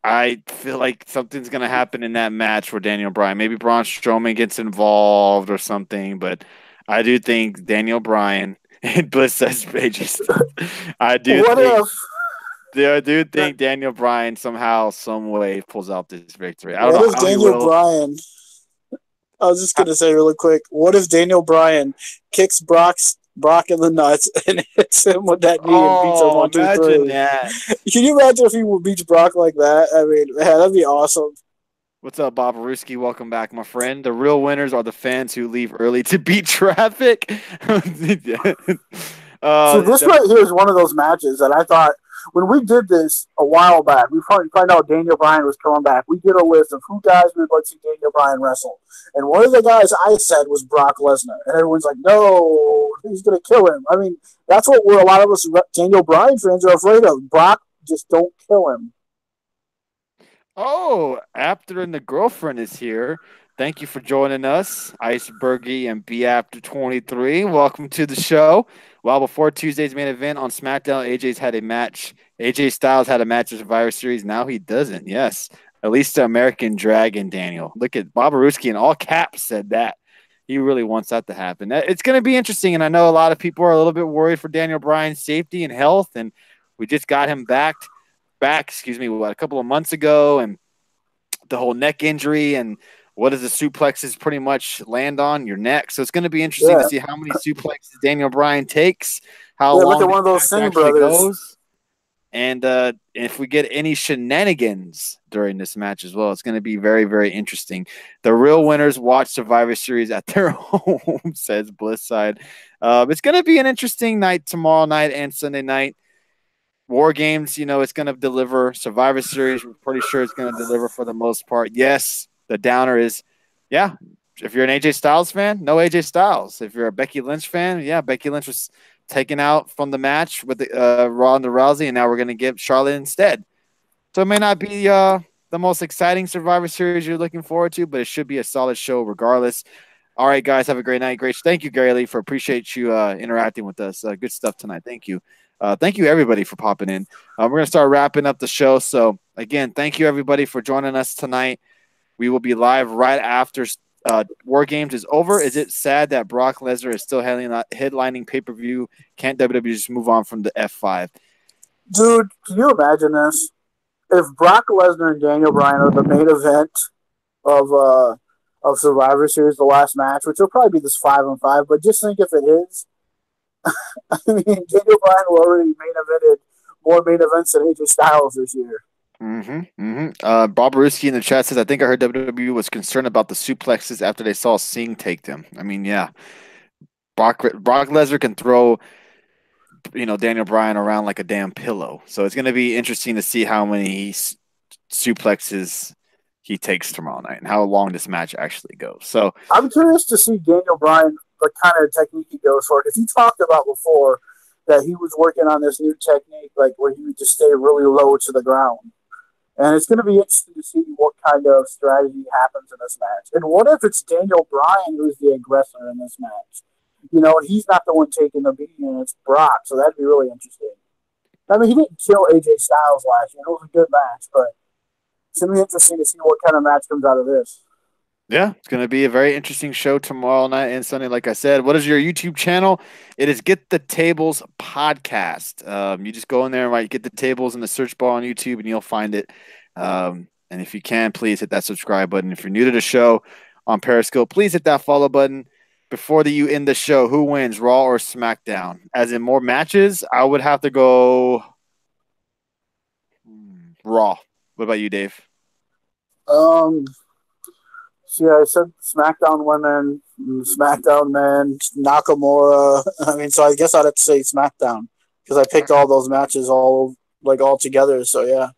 I feel like something's gonna happen in that match where Daniel Bryan, maybe Braun Strowman gets involved or something, but I do think Daniel Bryan and Bliss says pages. I do What think if? I do think Daniel Bryan somehow, some way pulls out this victory. I don't What know if how he Daniel will. Bryan? I was just gonna say really quick. What if Daniel Bryan kicks Brock in the nuts and hits him with that knee and beats him Oh, 1, 2, 3? imagine that. Can you imagine if he beats Brock like that? I mean, man, that'd be awesome. What's up, Bob Aruski? Welcome back, my friend. The real winners are the fans who leave early to beat traffic. See, this That, right here is one of those matches that I thought when we did this a while back, we find out Daniel Bryan was coming back. We did a list of who guys we would like to see Daniel Bryan wrestle. And one of the guys I said was Brock Lesnar. And everyone's like, no, he's going to kill him. I mean, that's what a lot of us Daniel Bryan fans are afraid of. Brock, just don't kill him. oh, After and the girlfriend is here. Thank you for joining us, Icebergy and B After 23. Welcome to the show. Well, before Tuesday's main event on SmackDown, AJ's had a match. AJ Styles had a match in Survivor Series. Now he doesn't. Yes. At least the American Dragon, Daniel. Look at Bob Aruski in all caps said that. He really wants that to happen. It's going to be interesting. And I know a lot of people are a little bit worried for Daniel Bryan's safety and health. And we just got him a couple of months ago. And the whole neck injury and what does the suplexes pretty much land on your neck. So it's going to be interesting to Yeah. see how many suplexes Daniel Bryan takes, how Yeah, look long at the one of those match Singh actually brothers. goes, and if we get any shenanigans during this match as well. It's going to be very, very interesting. The real winners watch Survivor Series at their home, says Bliss side. It's going to be an interesting night tomorrow night and Sunday night. War Games, it's going to deliver. Survivor Series, we're pretty sure it's going to deliver for the most part. Yes, the downer is, yeah, if you're an AJ Styles fan, no AJ Styles. If you're a Becky Lynch fan, yeah, Becky Lynch was taken out from the match with the Ronda Rousey, and now we're going to give Charlotte instead. So it may not be the most exciting Survivor Series you're looking forward to, but it should be a solid show regardless. All right, guys, have a great night. Great. Thank you, Gary Lee, for appreciate you interacting with us. Good stuff tonight. Thank you. Thank you, everybody, for popping in. We're going to start wrapping up the show. So, again, thank you, everybody, for joining us tonight. We will be live right after War Games is over. Is it sad that Brock Lesnar is still headlining pay-per-view? Can't WWE just move on from the F5? Dude, can you imagine this? If Brock Lesnar and Daniel Bryan are the main event of Survivor Series, the last match, which will probably be this 5-on-5, but just think if it is, I mean, Daniel Bryan will already main evented more main events than AJ Styles this year. Bob Ruski in the chat says, I think I heard WWE was concerned about the suplexes after they saw Singh take them. I mean, yeah. Brock Lesnar can throw, Daniel Bryan around like a damn pillow. So it's going to be interesting to see how many suplexes he takes tomorrow night and how long this match actually goes. So I'm curious to see Daniel Bryan, what kind of technique he goes for, because he talked about before that he was working on this new technique, like where he would just stay really low to the ground. And it's going to be interesting to see what kind of strategy happens in this match. And what if it's Daniel Bryan who's the aggressor in this match? And he's not the one taking the beating, and it's Brock. So that'd be really interesting. I mean, he didn't kill AJ Styles last year. It was a good match, but it's going to be interesting to see what kind of match comes out of this. yeah, it's going to be a very interesting show tomorrow night and Sunday. Like I said, what is your YouTube channel? It is Get the Tables Podcast. You just go in there and Get the Tables in the search bar on YouTube, and you'll find it. And if you can, please hit that subscribe button. If you're new to the show on Periscope, please hit that follow button. Before you end the show, who wins, Raw or SmackDown? As in more matches, I would have to go Raw. What about you, Dave? Um, so yeah, I said SmackDown women, SmackDown men, Nakamura. I mean, so I guess I'd have to say SmackDown because I picked all those matches all together. So yeah.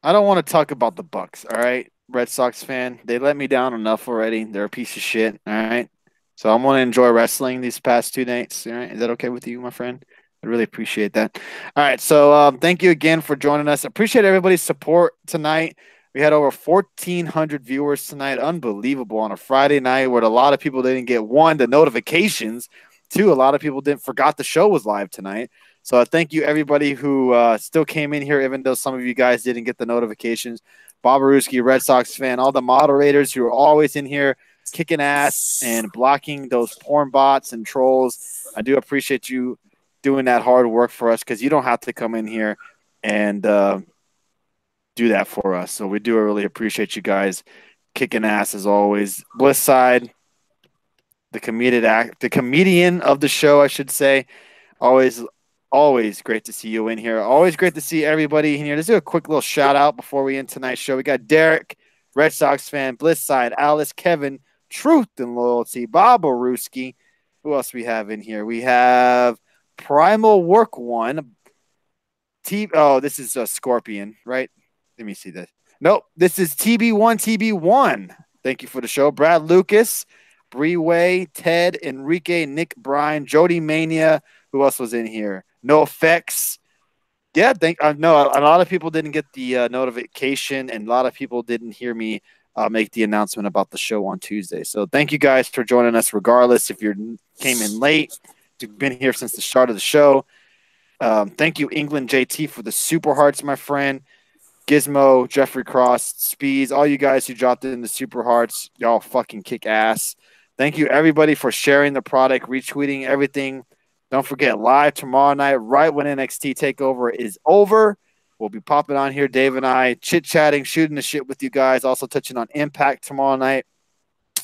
I don't want to talk about the Bucks. All right, Red Sox fan, they let me down enough already. They're a piece of shit. All right, so I'm going to enjoy wrestling these past 2 nights. All right, is that okay with you, my friend? I really appreciate that. All right, so thank you again for joining us. Appreciate everybody's support tonight. We had over 1,400 viewers tonight. Unbelievable on a Friday night where a lot of people didn't get one, the notifications. Two, a lot of people didn't forgot the show was live tonight. So thank you everybody who still came in here, even though some of you guys didn't get the notifications. Bob Aruski, Red Sox fan, all the moderators who are always in here kicking ass and blocking those porn bots and trolls. I do appreciate you doing that hard work for us because you don't have to come in here and do that for us. So we do really appreciate you guys kicking ass as always. Bliss side, the comedian of the show, I should say. Always great to see you in here. Always great to see everybody in here. Let's do a quick little shout out before we end tonight's show. We got Derek, Red Sox fan, Bliss side, Alice, Kevin, Truth and Loyalty, Bob Oruski. Who else we have in here? We have Primal Work One. This is a Scorpion, right? Let me see this. Nope, this is TB1. Thank you for the show. Brad Lucas, Bree Way, Ted, Enrique, Nick Bryan, Jody Mania. Who else was in here? No Effects. Yeah, no, a lot of people didn't get the notification, and a lot of people didn't hear me make the announcement about the show on Tuesday. So thank you guys for joining us, regardless if you came in late. You've been here since the start of the show. Thank you, England JT, for the Super Hearts, my friend. Gizmo, Jeffrey Cross, Speeds, all you guys who dropped in the Super Hearts, y'all fucking kick ass. Thank you, everybody, for sharing the product, retweeting everything. Don't forget, live tomorrow night, right when NXT TakeOver is over. We'll be popping on here, Dave and I, chit-chatting, shooting the shit with you guys, also touching on Impact tomorrow night,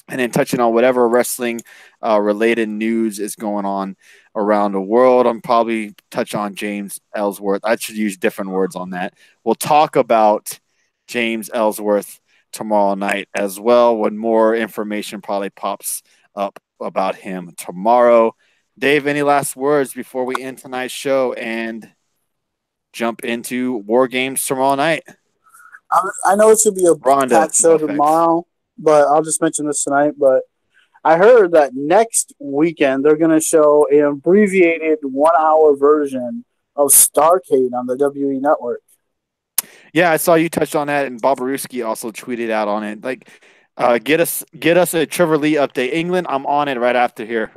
and then touching on whatever wrestling related news is going on around the world. I'm probably touch on James Ellsworth. I should use different words on that. We'll talk about James Ellsworth tomorrow night as well when more information probably pops up about him tomorrow. Dave, any last words before we end tonight's show and jump into War Games tomorrow night? I know it should be a packed show tomorrow, but I'll just mention this tonight. But I heard that next weekend they're going to show an abbreviated 1-hour version of Starrcade on the WE network. Yeah, I saw you touched on that, and Bob Aruski also tweeted out on it. Like, get us a Trevor Lee update. England, I'm on it right after here.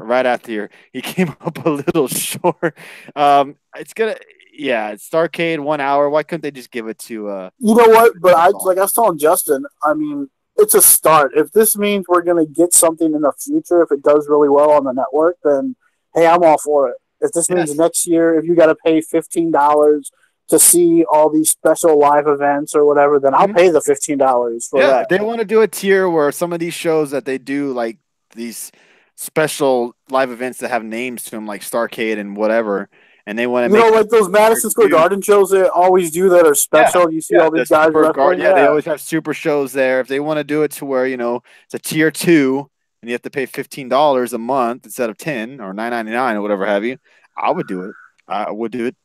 He came up a little short. It's Starrcade 1 hour. Why couldn't they just give it to you know what? But I was telling Justin, I mean, it's a start. If this means we're gonna get something in the future, if it does really well on the network, then hey, I'm all for it. If this means next year, if you gotta pay $15 to see all these special live events or whatever, then I'll pay the $15 for that. They want to do a tier where some of these shows that they do, like these special live events that have names to them, like Starrcade and whatever, and they want to like those Madison Square Garden shows they always do that are special. You see all these guys wrestling. They always have super shows there. If they want to do it to where it's a tier 2 and you have to pay $15 a month instead of $10 or $9.99 or whatever have you, I would do it. I would do it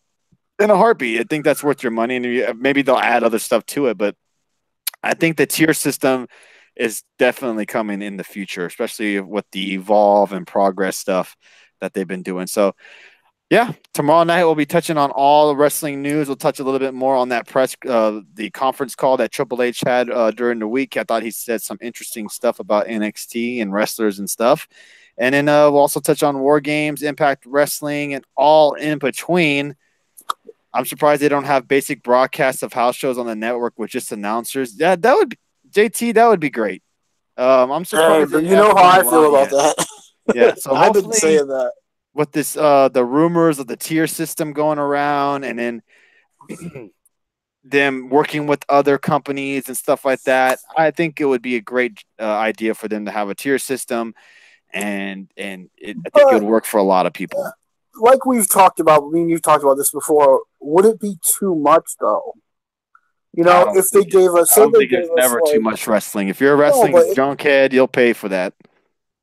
in a heartbeat. I think that's worth your money, and maybe they'll add other stuff to it. But I think the tier system is definitely coming in the future, especially with the Evolve and Progress stuff that they've been doing. So, yeah, tomorrow night we'll be touching on all the wrestling news. We'll touch a little bit more on that the conference call that Triple H had during the week. I thought he said some interesting stuff about NXT and wrestlers and stuff. And then we'll also touch on War Games, Impact Wrestling, and all in between. I'm surprised they don't have basic broadcasts of house shows on the network with just announcers. Yeah, that would be, JT. That would be great. I'm surprised. Hey, you know how I feel about that. Yeah, so I've been saying that. With this, the rumors of the tier system going around, and then them working with other companies and stuff like that. I think it would be a great idea for them to have a tier system, I think it would But work for a lot of people. like we've talked about, I mean, you've talked about this before. Would it be too much though? You I know, don't if they think it. gave us, I say don't they think gave it's us never too like, much wrestling. If you're a no, wrestling but junkhead, you'll pay for that.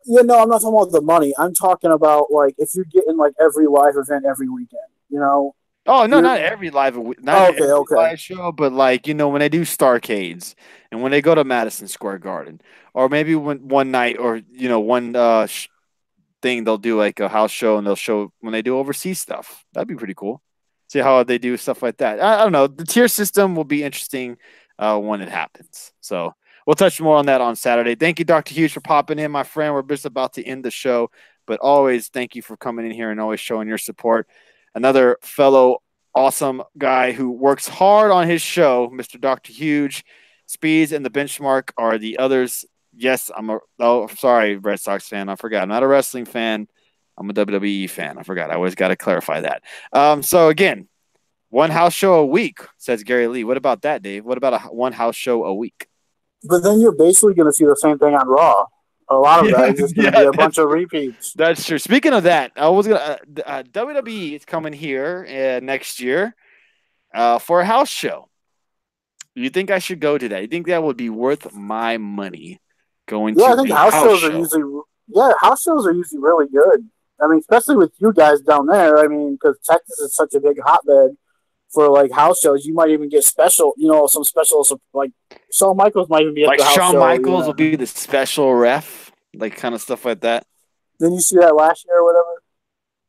yeah, no, I'm not talking about the money. I'm talking about like if you're getting like every live event every weekend. You know, Oh no, you're not oh, okay, every okay. live show, but like when they do Starcades and when they go to Madison Square Garden, or maybe when one night, or one thing they'll do like a house show and they'll show when they do overseas stuff. That'd be pretty cool. See how they do stuff like that. I don't know. The tier system will be interesting when it happens. So we'll touch more on that on Saturday. Thank you, Dr. Hughes, for popping in, my friend. We're just about to end the show, but always thank you for coming in here and always showing your support. Another fellow awesome guy who works hard on his show, Mr. Dr. Huge. Speeds and the benchmark are the others. Yes, sorry, Red Sox fan. I forgot. I'm not a wrestling fan. I'm a WWE fan. I forgot. I always got to clarify that. So again, one house show a week, says Gary Lee. What about that, Dave? What about one house show a week? But then you're basically going to see the same thing on Raw. A lot of that Yeah, is just going to be yeah, a bunch of repeats. that's true. Speaking of that, I was gonna WWE is coming here next year for a house show. You think I should go to that? You think that would be worth my money going Yeah, I to think a house house shows are show? usually house shows are usually really good. I mean, especially with you guys down there. I mean, because Texas is such a big hotbed for like house shows. You might even get special, some specials like Shawn Michaels might even be at Like the house Shawn show. Michaels will be the special ref, like kind of stuff like that. Didn't you see that last year or whatever,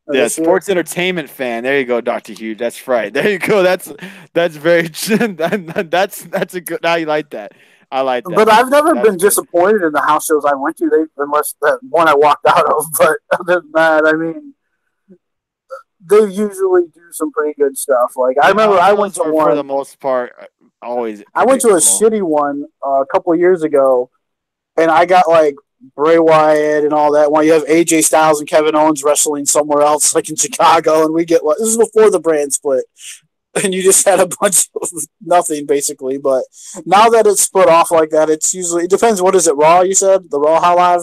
or Yeah, this year? sports entertainment fan. There you go, Doctor Hughes. That's right. There you go. That's very that's a good. I like that. I like But that. I've never That's been good. disappointed in the house shows I went to. Unless that one I walked out of. But other than that, I mean, they usually do some pretty good stuff. Like I The remember, house I went shows to are for the one. most part always I went to a predictable. shitty one a couple of years ago, and I got like Bray Wyatt and all that. While you have AJ Styles and Kevin Owens wrestling somewhere else, like in Chicago, and we get what this is before the brand split, and you just had a bunch of nothing basically. But now that it's split off like that, it's usually it depends. What is it? Raw? You said the Raw High Live.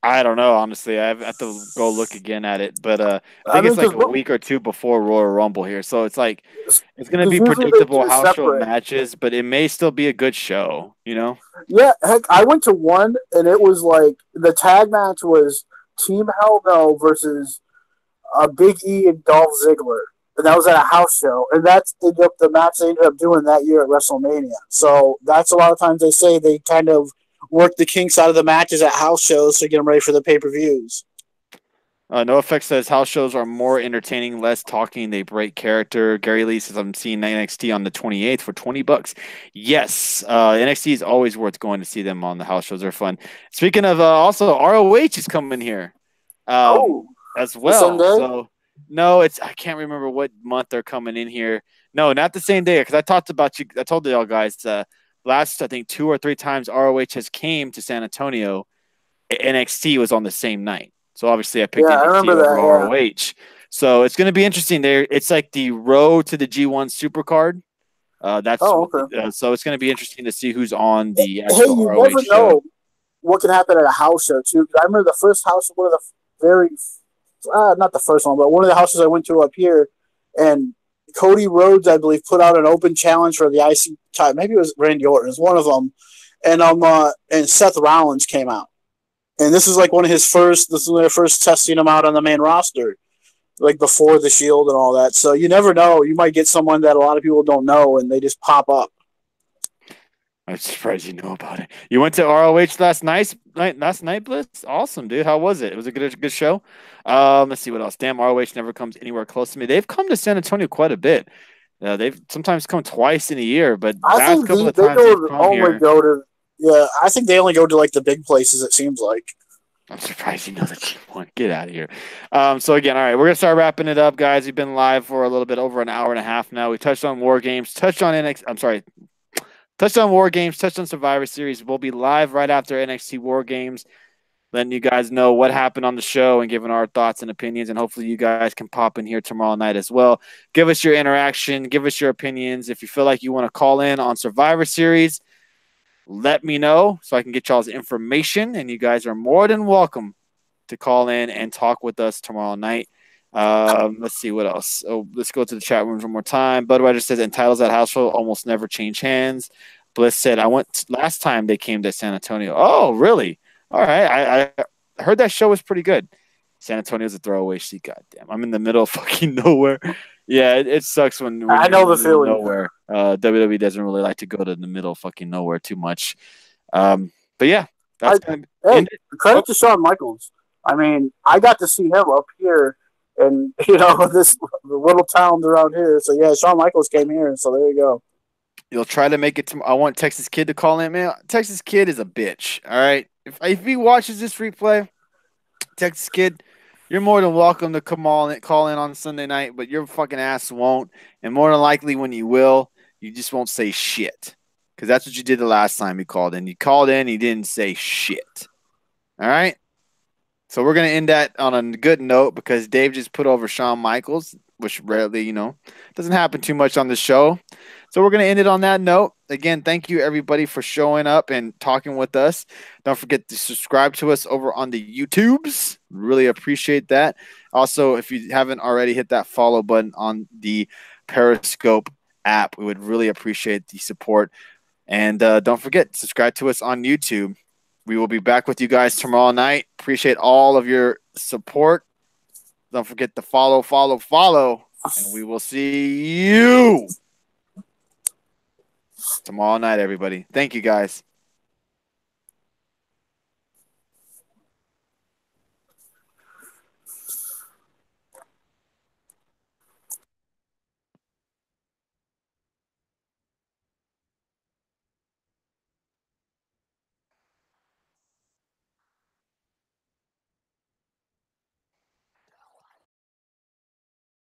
I don't know, honestly. I have to go look again at it, but I I think mean, it's like because a week or two before Royal Rumble here, so it's like it's gonna be usually they predictable do house show separate. matches, but it may still be a good show. You know. Yeah, heck, I went to one, and it was like the tag match was Team Hell No versus Big E and Dolph Ziggler, and that was at a house show, and that's the match they ended up doing that year at WrestleMania. So that's a lot of times they say they kind of work the kinks out of the matches at house shows to get them ready for the pay per views. No Effect says house shows are more entertaining, less talking. They break character. Gary Lee says I'm seeing NXT on the 28th for $20. Yes, NXT is always worth going to see them on the house shows. They're fun. Speaking of, also ROH is coming here, um, Oh, as the same well. day? So no, I can't remember what month they're coming in here. No, not the same day because I talked about you. I told y'all guys last I think 2 or 3 times ROH has came to San Antonio. NXT was on the same night. So obviously I Yeah, picked I NXT remember over that. Yeah. ROH. So it's going to be interesting there. It's like the road to the G1 Supercard. That's Oh, what okay. so it's going to be interesting to see who's on the Hey, actual you ROH never show. know what can happen at a house show too. 'Cause I remember the first house, one of the very, not the first one, but one of the houses I went to up here, and Cody Rhodes, I believe, put out an open challenge for the IC title. Maybe it was Randy Orton, it was one of them, and Seth Rollins came out, and this is like one of his first. This is their first testing him out on the main roster, like before the Shield and all that. So you never know. You might get someone that a lot of people don't know, and they just pop up. I'm surprised you know about it. You went to ROH last night, Bliss? Awesome, dude. How was it? It was a good show. Let's see what else. Damn, ROH never comes anywhere close to me. They've come to San Antonio quite a bit. They've sometimes come twice in a year, but I last think couple of they times they've go come only here, go to yeah. I think they only go to like the big places. It seems like. I'm surprised you know that you won. Get out of here. So again, all right, we're gonna start wrapping it up, guys. We've been live for a little bit over an hour and a half now. We touched on War Games, touched on NXT. I'm sorry, touched on War Games, touched on Survivor Series. We'll be live right after NXT War Games. letting you guys know what happened on the show and giving our thoughts and opinions. And hopefully you guys can pop in here tomorrow night as well. Give us your interaction. Give us your opinions. If you feel like you want to call in on Survivor Series, let me know so I can get y'all's information. And you guys are more than welcome to call in and talk with us tomorrow night. Let's see what else. Oh, let's go to the chat rooms one more time. Budweiser says, and titles at house show almost never change hands. Bliss said, I went last time they came to San Antonio. Oh, really? All right. I heard that show was pretty good. San Antonio's a throwaway seat. Goddamn. I'm in the middle of fucking nowhere. Yeah, it sucks when I you're know in the the middle of feeling. nowhere. WWE doesn't really like to go to the middle of fucking nowhere too much. But yeah, that's going to end it. Credit to Shawn Michaels. I mean, I got to see him up here in this little towns around here. So yeah, Shawn Michaels came here, so there you go. You'll try to make it to. I want Texas Kid to call in, man. Texas Kid is a bitch. All right, if he watches this replay, Texas Kid, you're more than welcome to call in on Sunday night, but your fucking ass won't. And more than likely, when you will, you just won't say shit. Because that's what you did the last time you called in. You called in, you didn't say shit. All right? So we're going to end that on a good note because Dave just put over Shawn Michaels, which rarely, doesn't happen too much on the show. So we're going to end it on that note. Again, thank you everybody for showing up and talking with us. Don't forget to subscribe to us over on the YouTubes. Really appreciate that. Also, if you haven't already, hit that follow button on the Periscope app. We would really appreciate the support. And don't forget, subscribe to us on YouTube. We will be back with you guys tomorrow night. Appreciate all of your support. Don't forget to follow. And we will see you tomorrow night, everybody. Thank you, guys.